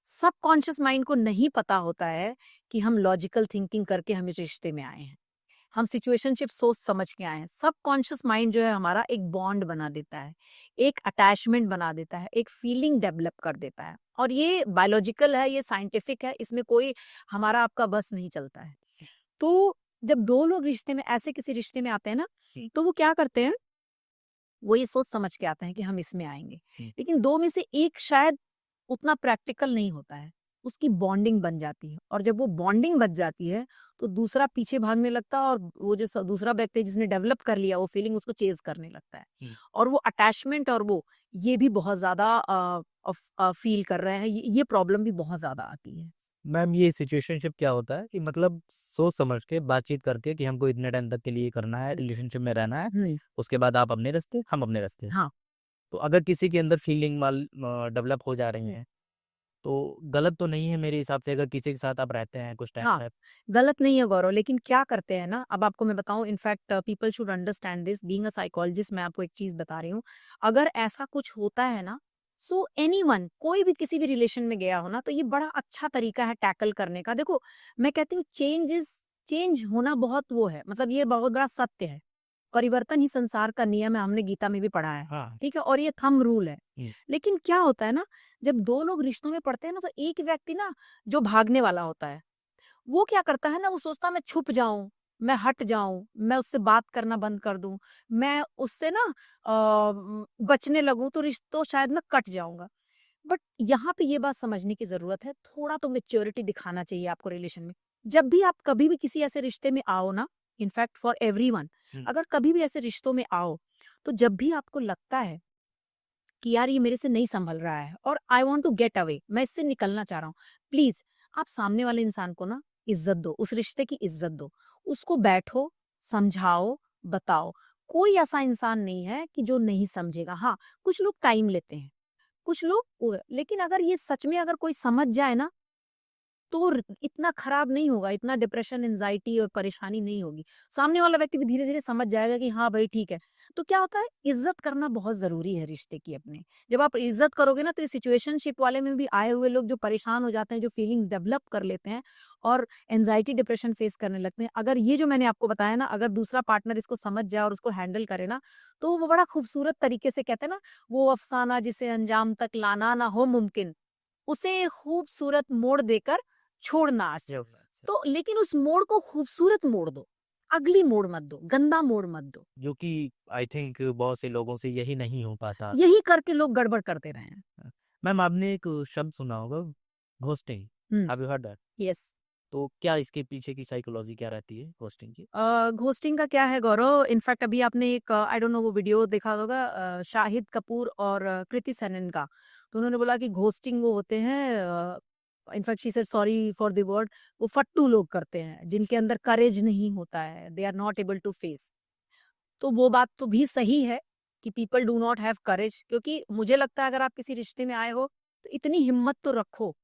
सबकॉन्शियस माइंड को नहीं पता होता है कि हम लॉजिकल थिंकिंग करके हम इस रिश्ते में आए हैं, हम सिचुएशनशिप सोच समझ के आए हैं। सबकॉन्शियस माइंड जो है हमारा एक बॉन्ड बना देता है, एक अटैचमेंट बना देता है, एक फीलिंग डेवलप कर देता है, और ये बायोलॉजिकल है, ये साइंटिफिक है, इसमें कोई हमारा आपका बस नहीं चलता है। तो जब दो लोग रिश्ते में, ऐसे किसी रिश्ते में आते हैं ना, तो वो क्या करते हैं, वो ये सोच समझ के आते हैं कि हम इसमें आएंगे। लेकिन दो में से एक शायद उतना प्रैक्टिकल नहीं होता है, उसकी बॉन्डिंग बन जाती है, और जब वो बॉन्डिंग बच जाती है, तो दूसरा पीछे भागने लगता है, और वो जो दूसरा व्यक्ति जिसने डेवलप कर लिया वो फीलिंग, उसको चेज करने लगता है, और वो अटैचमेंट और वो ये भी बहुत ज्यादा फील कर रहे हैं। ये प्रॉब्लम भी बहुत ज्यादा आती है। मैम ये सिचुएशनशिप क्या होता है कि मतलब सोच समझ के बातचीत करके कि हमको इतने टाइम तक के लिए करना है, रिलेशनशिप में रहना है, उसके बाद आप अपने रास्ते, हम अपने रास्ते। हाँ, तो अगर किसी के अंदर फीलिंग माल डेवलप हो जा रही हैं, तो गलत तो नहीं है मेरे हिसाब से, अगर किसी के साथ आप रहते हैं कुछ टाइम हाँ, तक। गलत नहीं है गौरव, लेकिन क्या करते हैं ना, अब आपको मैं बताऊं, in fact people should understand this, being a psychologist मैं आपको एक चीज बता रही हूँ। अगर ऐसा कुछ होता है ना, सो एनीवन, कोई भी किसी भी रिलेशन में गया हो ना, तो ये बड़ा अच्छा तरीका है टैकल करने का। देखो, मैं कहती हूँ चेंज होना बहुत वो है, मतलब ये बहुत बड़ा सत्य है, परिवर्तन ही संसार का नियम है, हमने गीता में भी पढ़ा है। हाँ। ठीक है, और ये थंब रूल है। हम्म, लेकिन क्या होता है ना, जब दो लोग रिश्तों में पड़ते हैं ना, तो एक व्यक्ति ना जो भागने वाला होता है, वो क्या करता है ना, वो सोचता है मैं छुप जाऊं, मैं हट जाऊं, मैं उससे बात करना बंद कर दूं, मैं उससे ना बचने लगूं, तो रिश्तों शायद मैं कट जाऊंगा। बट यहाँ पे ये बात समझने की जरूरत है, थोड़ा तो मेच्योरिटी दिखाना चाहिए आपको रिलेशन में। जब भी आप कभी भी किसी ऐसे रिश्ते में आओ ना, इनफैक्ट फॉर एवरीवन, अगर कभी भी ऐसे रिश्तों में आओ, तो जब भी आपको लगता है कि यार ये मेरे से नहीं संभल रहा है और I want to get away, मैं इससे निकलना चाह रहा हूँ, प्लीज आप सामने वाले इंसान को ना इज्जत दो, उस रिश्ते की इज्जत दो, उसको बैठो, समझाओ, बताओ। कोई ऐसा इंसान नहीं है कि जो नहीं समझेगा। हाँ, कुछ लोग टाइम लेते हैं, कुछ लोग लेकिन अगर ये सच में अगर कोई समझ जाए ना, तो इतना खराब नहीं होगा, इतना डिप्रेशन, एंजाइटी और परेशानी नहीं होगी। सामने वाला व्यक्ति भी धीरे धीरे समझ जाएगा कि हाँ भाई ठीक है। तो क्या होता है, इज्जत करना बहुत जरूरी है रिश्ते की अपने। जब आप इज्जत करोगे ना, तो इस सिचुएशनशिप वाले में भी आए हुए लोग जो परेशान हो जाते हैं, जो फीलिंग्स डेवलप कर लेते हैं और एंजाइटी डिप्रेशन फेस करने लगते हैं, अगर ये जो मैंने आपको बताया ना, अगर दूसरा पार्टनर इसको समझ जाए और उसको हैंडल करे ना, तो वो बड़ा खूबसूरत तरीके से, कहते हैं ना, वो अफसाना जिसे अंजाम तक लाना ना हो मुमकिन, उसे खूबसूरत मोड़ देकर छोड़ना आज। जो अच्छा। तो लेकिन उस मोड़ को खूबसूरत मोड़ दो, अगली मोड़ मत दो, गंदा मोड़ मत दो। जो कि आई थिंक बहुत से लोगों से यही नहीं हो पाता। यही करके लोग गड़बड़ करते रहे हैं। मैम आपने एक शब्द सुना होगा, ghosting. Hmm. Have you heard that? Yes. तो क्या इसके पीछे की साइकोलॉजी क्या रहती है घोस्टिंग की? घोस्टिंग का क्या है गौरव, इनफैक्ट अभी आपने एक आई डोंट नो वो वीडियो देखा होगा, शाहिद कपूर और कृति सेनन का। तो उन्होंने बोला कि घोस्टिंग वो होते हैं, in fact she said sorry for the word, वो फट्टू लोग करते हैं जिनके अंदर करेज नहीं होता है, they are not able to face. तो वो बात तो भी सही है कि people do not have courage, क्योंकि मुझे लगता है अगर आप किसी रिश्ते में आए हो तो इतनी हिम्मत तो रखो।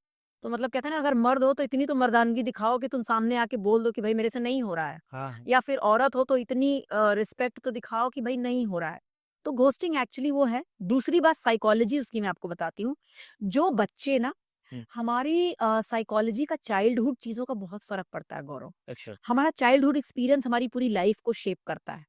तो मतलब कहते हैं ना, अगर मर्द हो तो इतनी तो मर्दानगी दिखाओ कि तुम सामने आके बोल दो कि भाई मेरे से नहीं हो रहा है। हाँ हाँ। या फिर औरत हो तो इतनी रिस्पेक्ट तो दिखाओ कि भाई नहीं हो रहा है। तो घोस्टिंग एक्चुअली वो है। दूसरी बात साइकोलॉजी उसकी मैं आपको बताती हूँ। जो बच्चे ना, हम्म, हमारी साइकोलॉजी का चाइल्डहुड चीजों का बहुत फर्क पड़ता है गौरव। अच्छा। हमारा चाइल्डहुड एक्सपीरियंस हमारी पूरी लाइफ को शेप करता है।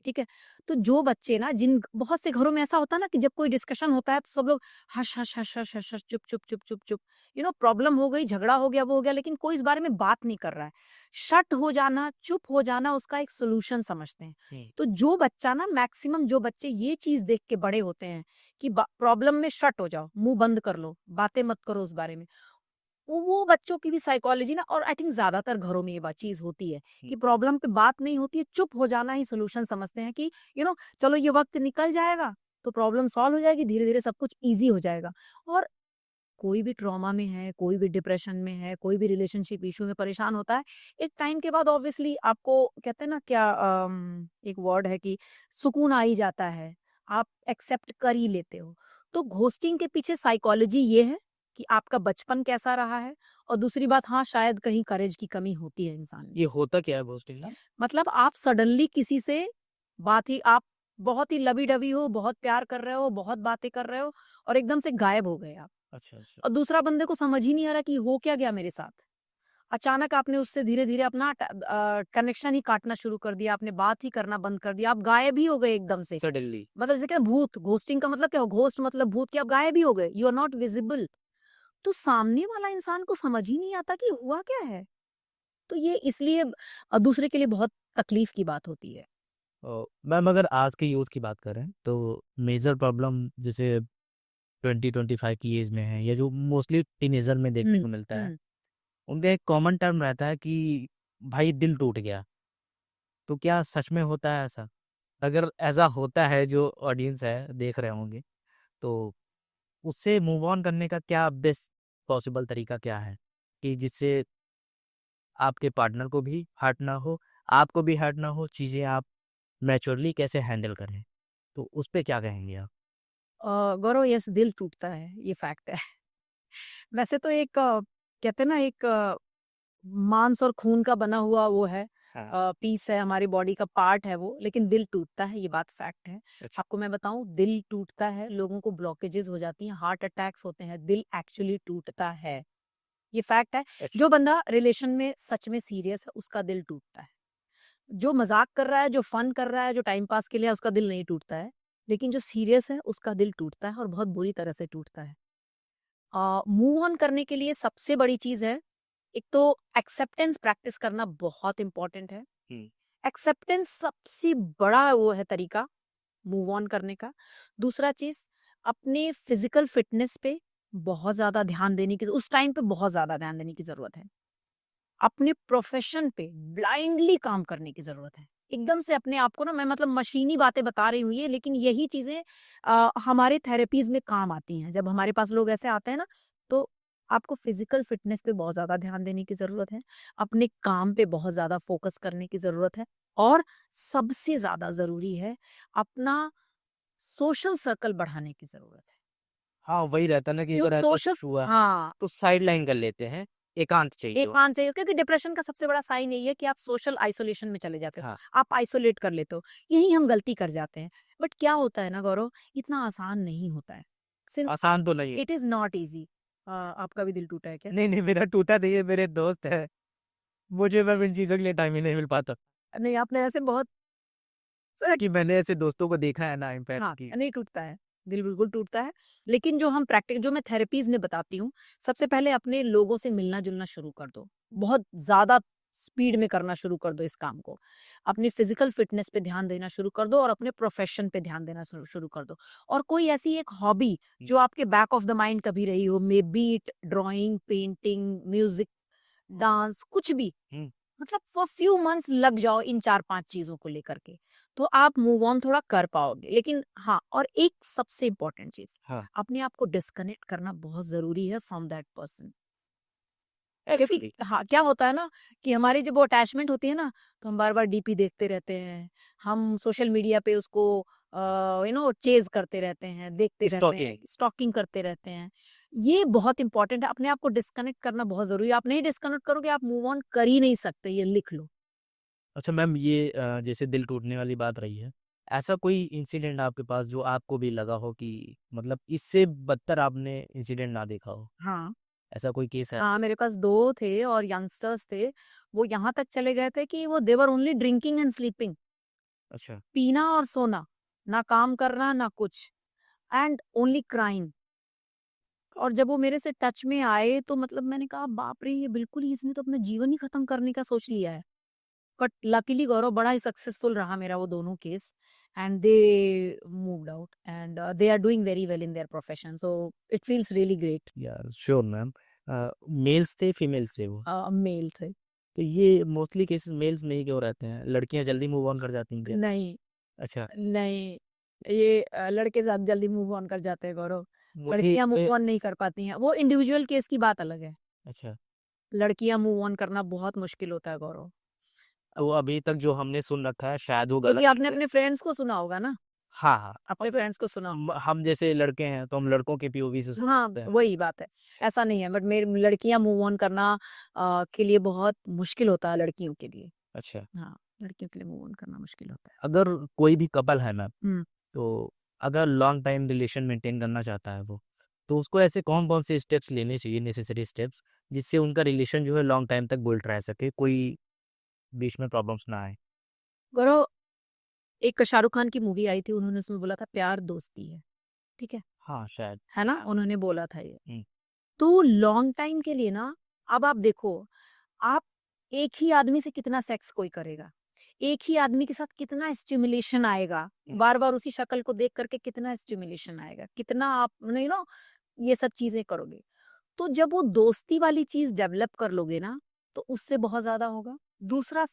ठीक है? तो जो बच्चे ना, जिन बहुत से घरों में ऐसा होता है ना कि जब कोई डिस्कशन होता है तो सब लोग hush hush hush hush hush hush, चुप चुप चुप चुप चुप, प्रॉब्लम हो गई, झगड़ा हो गया, वो हो गया, लेकिन कोई इस बारे में बात नहीं कर रहा है। शट हो जाना, चुप हो जाना, उसका एक सोल्यूशन समझते हैं। तो जो बच्चा ना, मैक्सिमम जो बच्चे ये चीज देख के बड़े होते हैं कि प्रॉब्लम में शट हो जाओ, मुंह बंद कर लो, बातें मत करो उस बारे में, वो बच्चों की भी साइकोलॉजी ना, और आई थिंक ज्यादातर घरों में ये बात चीज होती है कि प्रॉब्लम पे बात नहीं होती है, चुप हो जाना ही सोल्यूशन समझते हैं कि चलो ये वक्त निकल जाएगा तो प्रॉब्लम सॉल्व हो जाएगी, धीरे धीरे सब कुछ इजी हो जाएगा। और कोई भी ट्रॉमा में है, कोई भी डिप्रेशन में है, कोई भी रिलेशनशिप इशू में परेशान होता है, एक टाइम के बाद ऑब्वियसली आपको, कहते हैं ना क्या, एक वर्ड है कि सुकून आ ही जाता है, आप एक्सेप्ट कर ही लेते हो। तो घोस्टिंग के पीछे साइकोलॉजी ये है कि आपका बचपन कैसा रहा है, और दूसरी बात, हाँ शायद कहीं करेज की कमी होती है इंसान में। ये होता क्या है घोस्टिंग ना? मतलब आप सडनली किसी से बात ही, आप बहुत ही लवी डवी हो, बहुत प्यार कर रहे हो, बहुत बातें कर रहे हो, और एकदम से गायब हो गए आप। अच्छा अच्छा। और दूसरा बंदे को समझ ही नहीं आ रहा कि हो क्या गया मेरे साथ। अचानक आपने उससे धीरे धीरे अपना कनेक्शन ही काटना शुरू कर दिया, आपने बात ही करना बंद कर दिया, आप गायब ही हो गए एकदम से। सडनली। मतलब जैसे क्या, भूत, घोस्टिंग का मतलब क्या हो, घोस्ट मतलब भूत, कि आप गायब ही हो गए, यू आर नॉट विजिबल। तो सामने वाला इंसान को समझ ही नहीं आता कि हुआ क्या है। तो ये इसलिए दूसरे के लिए बहुत तकलीफ की बात होती है। मैम अगर आज के यूथ की बात करें तो मेजर प्रॉब्लम जैसे 20-25 की एज में है, या जो मोस्टली टीनेजर में देखने हम्म। को मिलता है, हम्म। उनका एक कॉमन टर्म रहता है कि भाई दिल टूट गया। तो क्या सच में होता है ऐसा? अगर ऐसा होता है, जो ऑडियंस है देख रहे होंगे, तो उससे मूव ऑन करने का क्या बेस्ट पॉसिबल तरीका क्या है, कि जिससे आपके पार्टनर को भी हर्ट ना हो, आपको भी हर्ट ना हो, चीज़ें आप मैच्योरली कैसे हैंडल करें? तो उस पे क्या कहेंगे आप? गौरव, यस, दिल टूटता है, ये फैक्ट है। वैसे तो एक कहते हैं ना, एक मांस और खून का बना हुआ वो है, हाँ। पीस है, हमारी बॉडी का पार्ट है वो, लेकिन दिल टूटता है, ये बात फैक्ट है। अच्छा। आपको मैं बताऊं, दिल टूटता है, लोगों को ब्लॉकेजेस हो जाती हैं, हार्ट अटैक्स होते हैं, दिल एक्चुअली टूटता है, ये फैक्ट है। अच्छा। जो बंदा रिलेशन में सच में सीरियस है, उसका दिल टूटता है। जो मजाक कर रहा है, जो फन कर रहा है, जो टाइम पास के लिए है, उसका दिल नहीं टूटता है। लेकिन जो सीरियस है, उसका दिल टूटता है, और बहुत बुरी तरह से टूटता है। मूव ऑन करने के लिए सबसे बड़ी चीज है, एक तो एक्सेप्टेंस प्रैक्टिस करना बहुत इंपॉर्टेंट है। हम्म। एक्सेप्टेंस सबसे बड़ा वो है तरीका मूव ऑन करने का। दूसरा चीज, अपने फिजिकल फिटनेस पे बहुत ज्यादा ध्यान देने की, उस टाइम पे बहुत ज्यादा ध्यान देने की जरूरत है। अपने प्रोफेशन पे ब्लाइंडली काम करने की जरूरत है। एकदम से अपने आप को ना, मैं मतलब मशीनी बातें बता रही हूँ ये, लेकिन यही चीजें हमारे थेरेपीज में काम आती हैं। जब हमारे पास लोग ऐसे आते हैं ना, तो आपको फिजिकल फिटनेस पे बहुत ज़्यादा ध्यान देने की ज़रूरत है, अपने काम पे बहुत ज़्यादा फोकस करने की ज़रूरत है और सबसे ज़्यादा ज़रूरी है अपना सोशल सर्कल बढ़ाने की ज़रूरत है। हाँ, वही रहता है ना कि क्यों अगर ऐसा सोशल कुछ हुआ हाँ, तो साइड लाइन कर लेते हैं, एकांत चाहिए हो। एकांत चाहिए क्योंकि डिप्रेशन का सबसे बड़ा साइन यही है कि आप सोशल आइसोलेशन में चले जाते हो, हाँ, आप आइसोलेट कर लेते हो, यही हम गलती कर जाते हैं। बट क्या होता है ना गौरव, इतना आसान नहीं होता है। सिंस आसान तो नहीं है। It is not easy. आपका भी दिल टूटा है क्या? नहीं, नहीं मेरा टूटा नहीं है, मेरे दोस्त हैं। मुझे मैम इन चीज़ों के लिए टाइम ही नहीं मिल पाता नहीं, आपने ऐसे बहुत कि मैंने ऐसे दोस्तों को देखा है ना इनफैक्ट हाँ, कि नहीं टूटता है, दिल बिल्कुल टूटता है। लेकिन जो मैं थेरेपीज़ में बताती हूँ, सबसे पहले अपने लोगों से मिलना-जुलना शुरू कर दो। बहुत ज़्यादा स्पीड में करना शुरू कर दो इस काम को। अपनी फिज़िकल फ़िटनेस पे ध्यान देना शुरू कर दो और अपने प्रोफ़ेशन पे ध्यान देना शुरू कर दो। और कोई ऐसी एक हॉबी हुँ, जो आपके बैक ऑफ द माइंड कभी रही हो, may be it drawing, painting, music, dance कुछ भी। हुँ, मतलब फॉर फ्यू मंथ्स लग जाओ इन 4-5 चीज़ों को लेकर के, तो आप मूव ऑन थोड़ा कर पाओगे। लेकिन हाँ, और एक सबसे इम्पोर्टेंट चीज़, हाँ, अपने आप को डिस्कनेक्ट करना बहुत ज़रूरी है फ्रॉम दैट पर्सन। क्योंकि एक्चुअली हाँ, क्या होता है ना कि हमारी जब वो अटैचमेंट होती है ना, तो हम बार-बार डीपी देखते रहते हैं। हम सोशल मीडिया पे उसको चेज़ करते रहते हैं, देखते रहते हैं, स्टॉकिंग। स्टॉकिंग करते रहते हैं। ये बहुत इम्पोर्टेंट है, अपने आप को डिस्कनेक्ट करना बहुत ज़रूरी है। आप नहीं डिस्कनेक्ट करोगे, आप मूव ऑन कर ही नहीं सकते, ये लिख लो। अच्छा मैम ये जैसे दिल टूटने वाली बात रही है, ऐसा कोई इंसिडेंट आपके पास जो आपको भी लगा हो कि मतलब इससे बदतर आपने इंसिडेंट ना देखा हो? हाँ। ऐसा कोई केस है? हाँ, मेरे पास 2 थे और यंगस्टर्स थे। वो यहाँ तक चले गए थे कि वो they were only drinking and sleeping. अच्छा, पीना और सोना, ना काम करना, ना कुछ एंड ओनली क्राइम। और जब वो मेरे से टच में आए तो मतलब मैंने कहा बाप रे! ये बिल्कुल ही इसने तो अपना जीवन ही खत्म करने का सोच लिया है। बट लकीली गौरव बड़ा ही सक्सेसफुल रहा मेरा वो दोनों case and they moved out and they are doing very well in their profession so it feels really great. Yeah sure ma'am. Males थे, फीमेल्स थे वो? मेल थे। तो ये मोस्टली केसेस मेल्स में ही क्यों रहते हैं? लड़कियाँ जल्दी मूव ऑन कर जाती हैं क्या? नहीं, अच्छा, नहीं, ये लड़के ज़्यादा जल्दी मूव ऑन कर जाते हैं गौरव, मुझे लड़कियाँ मूव ऑन नहीं कर पाती हैं, वो इंडिविजुअल केस की बात अलग है। अच्छा, लड़कियाँ मूव ऑन करना बहुत मुश्किल होता है गौरव। तो अभी तक जो हमने सुन रखा है शायद वो क्योंकि गलत आपने है। अपने फ्रेंड्स को सुना होगा ना, हाँ, हाँ। अपने फ्रेंड्स को सुना हम जैसे लड़के हैं तो हम लड़कों के पीओवी से हाँ, सुनते हैं। वही बात है। ऐसा नहीं है बट मेरी लड़कियाँ मूव ऑन करना के लिए बहुत मुश्किल होता है लड़कियों के लिए। अच्छा, हाँ, लड़कियों के लिए मूव ऑन करना मुश्किल होता है। अगर कोई भी कपल है मैम, हुँ। तो अगर लॉन्ग टाइम रिलेशन मेंटेन करना चाहता है वो, तो उसको ऐसे कौन-कौन से स्टेप्स लेने चाहिए, नेसेसरी स्टेप्स, जिससे उनका रिलेशन जो है लॉन्ग टाइम तक बिल्ड रह सके, कोई बीच में प्रॉब्लम्स ना आए? गौरव एक शाहरुख खान की मूवी आई थी उन्होंने उसमें बोला था प्यार दोस्ती है, ठीक हाँ, शायद। है ना? उन्होंने बोला था ये। हुँ, तो लॉन्ग टाइम के लिए ना अब आप देखो, आप एक ही आदमी से कितना सेक्स कोई करेगा? एक ही आदमी के साथ कितना स्टिम्युलेशन आएगा? हुँ, बार-बार उसी शक्ल को देख कर के कितना स्टिम्युलेशन आएगा? कितना आप ये सब चीज़ें करोगे। तो जब वो दोस्ती वाली चीज़ डेवलप कर लोगे ना, तो उससे बहुत ज़्यादा होगा। दूसरा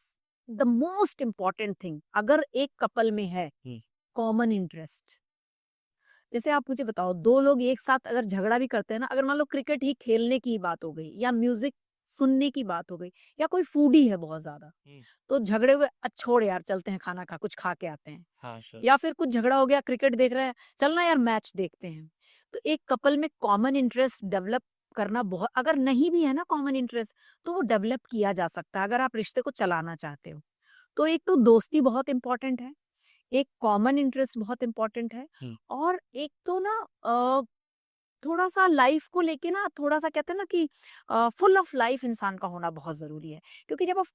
द मोस्ट इम्पोर्टेंट थिंग अगर एक कपल में है, हुँ, कॉमन इंटरेस्ट। जैसे आप मुझे बताओ 2 लोग एक साथ अगर झगड़ा भी करते हैं ना, अगर मान लो क्रिकेट ही खेलने की बात हो गई या म्यूज़िक सुनने की बात हो गई या कोई फूडी है बहुत ज़्यादा, हुँ। तो झगड़े हुए छोड़ यार चलते हैं खाना कुछ खा के आते हैं। हाँ, श्योर। या फिर कुछ झगड़ा हो गया क्रिकेट देख रहे हैं, चल ना यार मैच देखते हैं। तो एक कपल में कॉमन इंटरेस्ट डेवलप करना बहुत अगर नहीं भी है ना कॉमन इंटरेस्ट, तो वो डेवलप किया जा सकता है अगर आप रिश्ते को चलाना चाहते हो। तो एक तो दोस्ती बहुत इम्पोर्टेंट है, एक कॉमन इंटरेस्ट बहुत इम्पोर्टेंट है हुँ, और एक तो ना थोड़ा-सा लाइफ को लेके ना थोड़ा-सा कहते हैं ना कि फुल ऑफ लाइफ इंसान का होना बहुत ज़रूरी है। क्योंकि जब आप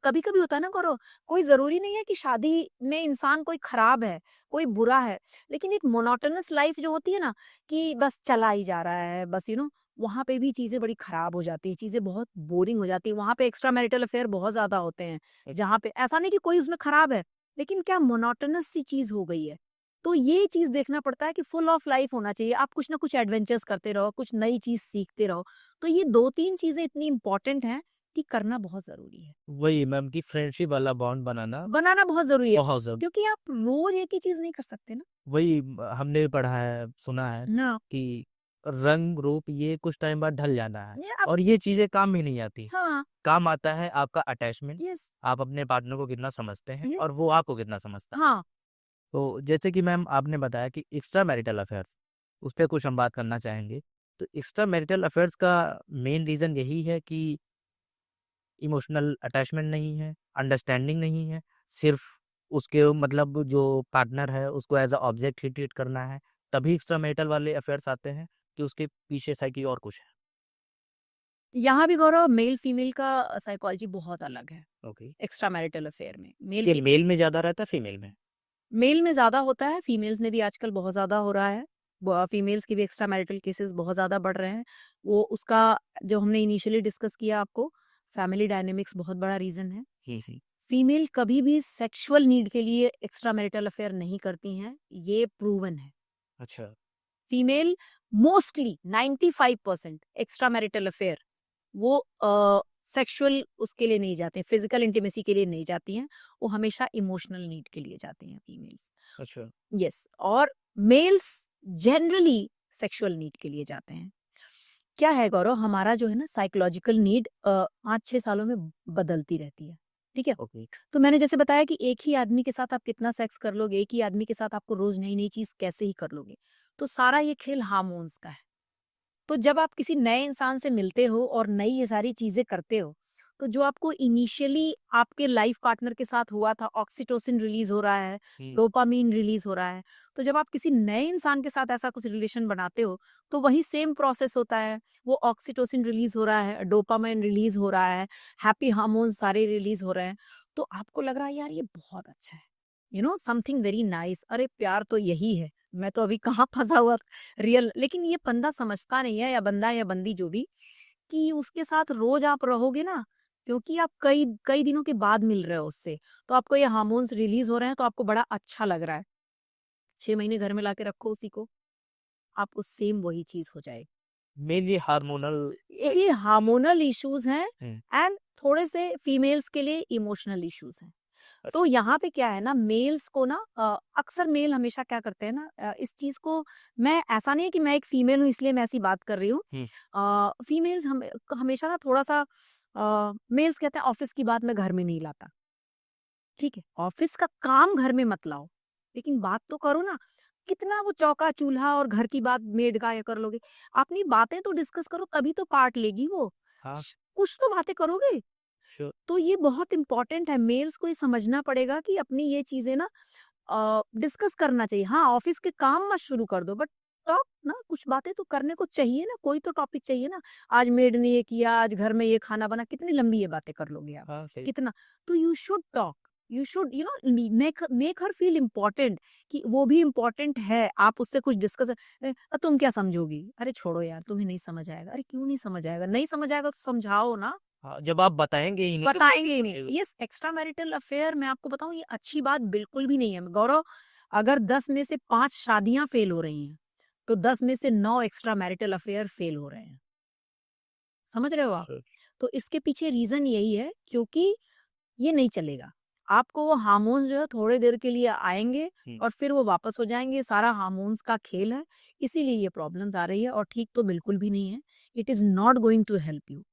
कभी-कभी होता है ना गौरव, कोई ज़रूरी नहीं है कि शादी में इंसान कोई खराब है, कोई बुरा है। लेकिन एक मोनोटोनस लाइफ जो होती है ना कि बस चला ही जा रहा है, बस वहाँ पे भी चीज़ें बड़ी खराब हो जाती हैं, चीज़ें बहुत बोरिंग हो जाती हैं। वहाँ पे एक्स्ट्रा मैरिटल अफेयर बहुत ज़्यादा होते हैं, अच्छा। जहाँ पे ऐसा नहीं कि कोई उसमें खराब है, लेकिन क्या मोनोटोनस सी चीज़ हो गई है। तो ये चीज़ देखना पड़ता है कि फुल ऑफ लाइफ होना चाहिए। आप कुछ ना कुछ एडवेंचर्स करते रहो, कुछ नई चीज़ सीखते रहो। तो ये 2-3 चीज़ें इतनी इम्पोर्टेंट हैं कि करना बहुत ज़रूरी है। वही मैम कि फ्रेंडशिप वाला बॉन्ड बनाना बनाना बहुत ज़रूरी है, बहुत ज़रूरी। क्योंकि आप रोज़ एक ही चीज़ नहीं कर सकते ना। वही हमने भी पढ़ा है, सुना है ना कि रंग रूप ये कुछ टाइम बाद ढल जाना है ये आप और ये चीजें काम ही नहीं आती। हाँ, काम आता है आपका अटैचमेंट, यस, आप अपने पार्टनर को कितना समझते हैं ये और वो आपको कितना समझता है। हाँ, तो जैसे कि मैम आपने बताया कि एक्स्ट्रा मैरिटल अफेयर्स, उस पे कुछ हम बात करना चाहेंगे। तो एक्स्ट्रा मैरिटल अफेयर्स का मेन रीज़न यही है कि इमोशनल अटैचमेंट नहीं है, अंडरस्टैंडिंग नहीं है, सिर्फ़ उसके मतलब जो पार्टनर है उसको as a object he treat करना है, तभी एक्स्ट्रा मैरिटल वाले अफेयर्स आते हैं कि उसके पीछे साइकी और कुछ है? यहाँ भी गौरव मेल फीमेल का साइकोलॉजी बहुत अलग है ओके। एक्स्ट्रा मैरिटल अफेयर में। ये मेल में ज़्यादा रहता है फीमेल में? मेल में ज़्यादा होता है, फीमेल्स में भी आजकल बहुत ज़्यादा हो रहा है। फीमेल्स की भी एक्स्ट्रा मैरिटल केसेस बहुत ज़्यादा बढ़ रहे हैं। वो उसका जो हमने इनिशियली डिस्कस किया आपको, फैमिली डायनामिक्स बहुत बड़ा रीज़न है। हुँ, हुँ। फीमेल कभी भी सेक्सुअल नीड के लिए एक्स्ट्रा मैरिटल अफेयर नहीं करती हैं, ये प्रूवन है। अच्छा। Female mostly 95% extra marital affair वो सेक्सुअल उसके लिए नहीं जाते हैं, फिजिकल इंटीमेसी के लिए नहीं जाती हैं, वो हमेशा इमोशनल नीड के लिए जाती हैं फीमेल्स। अच्छा। यस, और मेल्स जनरली सेक्सुअल नीड के लिए जाते हैं। क्या है गौरव, हमारा जो है ना साइकोलॉजिकल नीड 5-6 सालों में बदलती रहती है, ठीक है? ओके। तो मैंने जैसे बताया कि एक ही आदमी के साथ आप कितना सेक्स कर लोगे, एक ही आदमी के साथ आपको रोज नई-नई चीज़ कैसे ही कर लोगे? तो सारा ये खेल हार्मोन्स का है। तो जब आप किसी नए इंसान से मिलते हो और नई ये सारी चीज़ें करते हो, तो जो आपको इनिशियली आपके लाइफ पार्टनर के साथ हुआ था, ऑक्सीटोसिन रिलीज़ हो रहा है, हुँ। डोपामाइन रिलीज़ हो रहा है। तो जब आप किसी नए इंसान के साथ ऐसा कुछ रिलेशन बनाते हो, तो वही सेम प्रोसेस होता है। वो ऑक्सीटोसिन रिलीज़ हो रहा है, डोपामाइन रिलीज़ हो रहा है, हैप्पी हार्मोन्स सारे रिलीज़ हो रहे हैं। तो आपको लग रहा है यार ये बहुत अच्छा है। समथिंग वेरी नाइस, अरे प्यार तो यही है। मैं तो अभी कहाँ फँसा हुआ रियल, लेकिन ये बंदा समझता नहीं है, या बंदा या बंदी जो भी, कि उसके साथ रोज आप रहोगे ना, क्योंकि आप कई कई दिनों के बाद मिल रहे हो उससे, तो आपको ये हार्मोन्स रिलीज हो रहे हैं, तो आपको बड़ा अच्छा लग रहा है। 6 महीने घर में लाके रखो उसी को, आपको सेम वही चीज हो जाएगी। Mainly hormonal. ये हार्मोनल इश्यूज हैं, हुँ। एंड थोड़े से फीमेल्स के लिए इमोशनल इश्यूज हैं। तो अच्छा। यहाँ पे क्या है ना, मेल्स को ना अक्सर मेल हमेशा क्या करते हैं ना, इस चीज को, मैं ऐसा नहीं है कि मैं एक फीमेल हूँ इसलिए मैं ऐसी बात कर रही हूँ। हुँ। फीमेल्स हमेशा ना थोड़ा सा, मेल्स कहते हैं ऑफिस की बात मैं घर में नहीं लाता। ठीक है, ऑफिस का काम घर में मत लाओ, लेकिन बात तो करो ना। कितना वो चौका चूल्हा और घर की बात मेड का ये कर लोगे? अपनी बातें तो डिस्कस करो, तभी तो पार्ट लेगी वो। हाँ, कुछ तो बातें करोगे। श्योर। तो ये बहुत इंपॉर्टेंट है, मेल्स को ये समझना पड़ेगा कि अपनी ये चीजें ना डिस्कस करना चाहिए। हाँ, ऑफिस के काम मत शुरू कर दो, बट टॉक ना, कुछ बातें तो करने को चाहिए ना, कोई तो टॉपिक चाहिए ना। आज मेड ने ये किया, आज घर में ये खाना बना, कितनी लंबी ये बातें कर लोगे आप? हाँ, सही। कितना? तो you should talk, you should make make her feel important, कि वो भी इम्पोर्टेंट है। आप उससे कुछ डिस्कस, तुम क्या समझोगी? अरे छोड़ो यार, तुम्हें नहीं समझ आएगा। अरे क्यों नहीं समझ आएगा? नहीं समझ आएगा तो समझाओ ना। हाँ, जब आप बताएँगे ही नहीं तो कैसे बताएँगे ही नहीं। समझेगा? ये एक्स्ट्रा मैरिटल अफेयर, मैं आपको बताऊँ, ये अच्छी बात बिल्कुल भी नहीं है। गौरव, अगर 10 में से 5 शादियाँ फेल हो रही हैं, तो 10 में से 9 एक्स्ट्रा मैरिटल अफेयर फेल हो रहे हैं। समझ रहे हो आप? श्योर। तो इसके पीछे रीज़न यही है, क्योंकि ये नहीं चलेगा। आपको वो हार्मोन्स जो है थोड़ी देर के लिए आएँगे हुँ। और फिर वो वापस हो जाएँगे। ये सारा हार्मोन्स का खेल है, इसीलिए ये प्रॉब्लम्स आ रही है, और ठीक तो बिल्कुल भी नहीं है। It is not going to help you.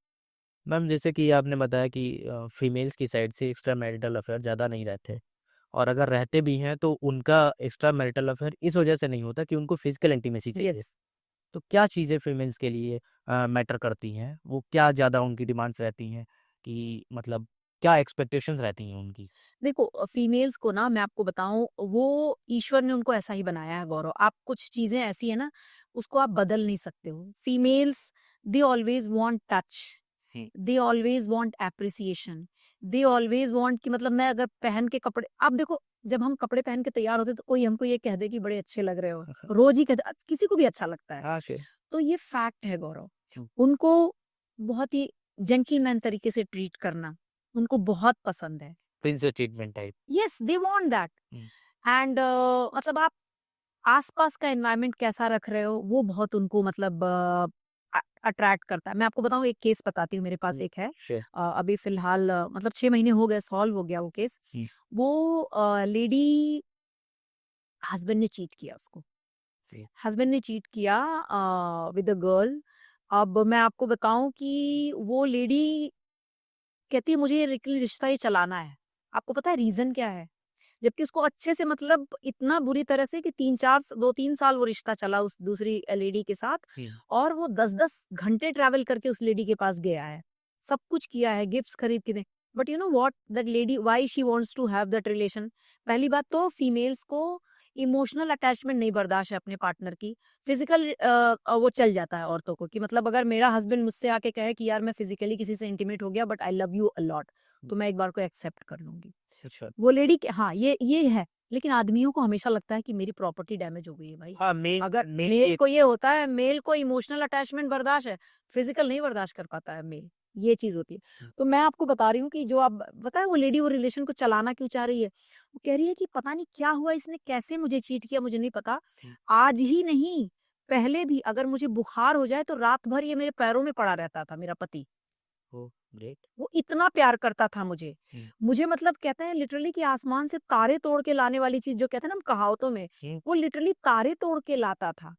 Ma'am जैसे कि आपने बताया कि फीमेल्स की साइड से एक्स्ट्रा मैरिटल अफेयर ज़्यादा नहीं रहते और अगर रहते भी हैं तो उनका एक्स्ट्रा मैरिटल अफेयर इस वजह से नहीं होता कि उनको फिजिकल इंटीमेसी चाहिए। यस। तो क्या चीज़ें फीमेल्स के लिए मैटर करती हैं? वो क्या ज़्यादा उनकी डिमांड्स रहती हैं कि मतलब क्या एक्सपेक्टेशंस रहती हैं उनकी? देखो, फीमेल्स को ना मैं आपको बताऊं, वो ईश्वर ने उनको ऐसा ही बनाया है गौरव। आप कुछ चीजें ऐसी है ना, उसको आप बदल नहीं सकते हो। Females, they always want touch, hmm. They always want appreciation, they always want कि मतलब मैं अगर पहन के कपड़े, आप देखो, जब हम कपड़े पहन के तैयार होते तो कोई हमको ये कह दे कि बड़े अच्छे लग रहे हो, रोज ही कहते, किसी को भी अच्छा लगता है। हाँ, श्योर। तो ये फैक्ट है गौरव। हुँ। उनको बहुत ही जेंटलमैन तरीके से ट्रीट करना उनको बहुत पसंद है। Princess treatment type. Yes, they want that. Hmm. And मतलब आप आसपास का एनवायरनमेंट कैसा रख रहे हो, वो बहुत उनको मतलब अट्रैक्ट करता है। मैं आपको बताऊं, एक केस बताती हूँ, मेरे पास हुँ। एक है। श्योर। अभी फिलहाल मतलब 6 महीने हो गए, सॉल्व हो गया वो केस। हुँ। वो लेडी, हस्बैंड ने चीट किया उसको, जी। हस्बैंड ने चीट किया विद अ गर्ल। अब मैं आपको बताऊं कि वो लेडी कहती है मुझे रिश्ता ये चलाना है। आपको पता है रीजन क्या है? जबकि उसको अच्छे से मतलब इतना बुरी तरह से कि 2-3 साल वो रिश्ता चला उस दूसरी लेडी के साथ, हुँ। और वो 10-10 घंटे ट्रैवल करके उस लेडी के पास गया है। सब कुछ किया है, गिफ्ट्स खरीद के दे, but you know what, that lady why she wants to have that relation. पहली बात तो फीमेल्स को इमोशनल अटैचमेंट नहीं बर्दाश्त है अपने पार्टनर की। फिजिकल वो चल जाता है औरतों को कि मतलब अगर मेरा हस्बैंड मुझसे आके कहे कि यार मैं फिजिकली किसी से इंटीमेट हो गया but I love you a lot, तो मैं एक बार को एक्सेप्ट कर लूंगी। अच्छा। वो लेडी के हाँ, ये है। लेकिन आदमियों को हमेशा लगता है कि मेरी प्रॉपर्टी डैमेज हो गई है भाई। हाँ, मेन अगर मेन मेल ये को ये होता है, मेल को इमोशनल अटैचमेंट बर्दाश्त है, फिजिकल नहीं बर्दाश्त कर पाता है मेल। ये चीज़ होती है। हुँ। तो मैं आपको बता रही हूँ कि जो आप पता है वो लेडी वो रिलेशन को चलाना क्यों चाह रही है? वो कह रही है कि पता नहीं क्या हुआ, इसने कैसे मुझे चीट किया मुझे नहीं पता। हुँ। आज ही नहीं, पहले भी अगर मुझे बुखार हो जाए तो रात भर ये मेरे पैरों में पड़ा रहता था मेरा पति। ओह! ग्रेट। वो इतना प्यार करता था मुझे। हुँ। मुझे मतलब कहते हैं लिटरली कि आसमान से तारे तोड़ के लाने वाली चीज़ जो कहते हैं ना हम कहावतों में, हुँ। वो लिटरली तारे तोड़ के लाता था।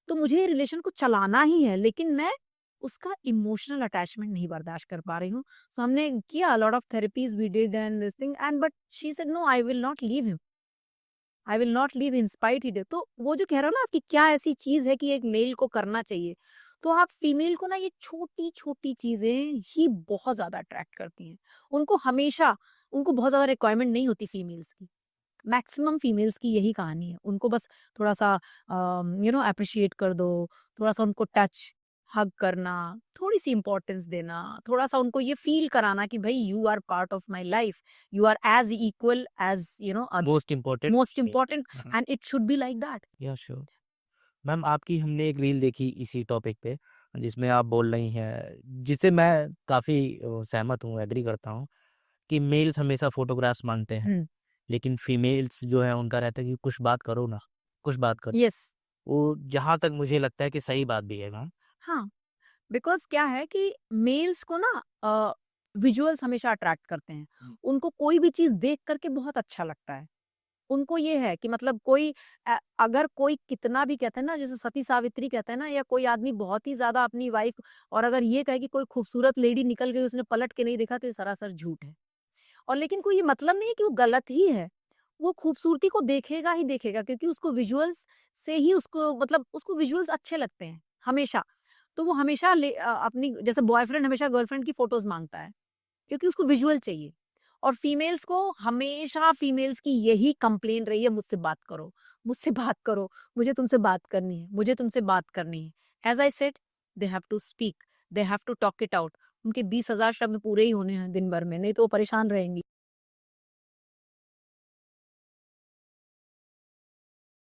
तो मुझे ये रिलेशन को चलाना ही है, लेकिन मैं उसका इमोशनल अटैचमेंट नहीं बर्दाश्त कर पा रही हूँ। सो हमने किया lot of therapies we did and this thing and but she said no I will not leave him. I will not leave in spite he day. तो वो जो कह रहा हूँ ना कि क्या ऐसी चीज़ है कि एक मेल को करना चाहिए, तो आप फीमेल को ना ये छोटी-छोटी चीज़ें ही बहुत ज़्यादा अट्रैक्ट करती हैं। उनको हमेशा उनको बहुत ज़्यादा रिक्वायरमेंट नहीं होती फीमेल्स की। मैक्सिमम फीमेल्स की यही कहानी है। उनको बस थोड़ा-सा एप्रिशिएट कर दो, थोड़ा-सा उनको टच, हग करना, थोड़ी-सी इम्पोर्टेंस देना, थोड़ा-सा उनको ये फ़ील कराना कि भई you are part of my life, you are as equal as most important most female. Important हाँ, and it should be like that. Yeah sure. Ma'am आपकी हमने एक रील देखी इसी टॉपिक पे जिसमें आप बोल रही हैं जिससे मैं काफ़ी सहमत हूँ, एग्री करता हूँ कि मेल्स हमेशा फ़ोटोग्राफ्स माँगते हैं, हुँ, लेकिन फीमेल्स जो है उनका रहता है कि कुछ बात करो ना, कुछ बात करो। येस, वो जहाँ तक मुझे लगता है कि सही बात भी है मैम। हाँ, बिकॉज़ क्या है कि मेल्स को ना विजुअल्स हमेशा अट्रैक्ट करते हैं। हुँ। उनको कोई भी चीज़ देख कर के बहुत अच्छा लगता है। उनको ये है कि मतलब कोई अगर कोई कितना भी कहते हैं ना जैसे सती सावित्री कहते हैं ना, या कोई आदमी बहुत ही ज़्यादा अपनी वाइफ़ और अगर ये कहे कि कोई खूबसूरत लेडी निकल गई उसने पलट के नहीं देखा तो ये सरासर झूठ है। और लेकिन कोई ये मतलब नहीं है कि वो गलत ही है। वो खूबसूरती को देखेगा ही देखेगा क्योंकि उसको विजुअल्स से ही उसको मतलब उसको विजुअल्स अच्छे लगते हैं, हमेशा। तो वो हमेशा अपनी जैसे बॉयफ्रेंड हमेशा गर्लफ्रेंड की फ़ोटोज़ माँगता है, क्योंकि उसको विजुअल चाहिए। और फीमेल्स को हमेशा फीमेल्स की यही कंप्लेन रही है, मुझसे बात करो, मुझे तुमसे बात करनी है, मुझे तुमसे बात करनी है। As I said they have to speak, they have to talk it out. उनके 20,000 शब्द पूरे ही होने हैं दिन भर में, नहीं तो वो परेशान रहेंगी।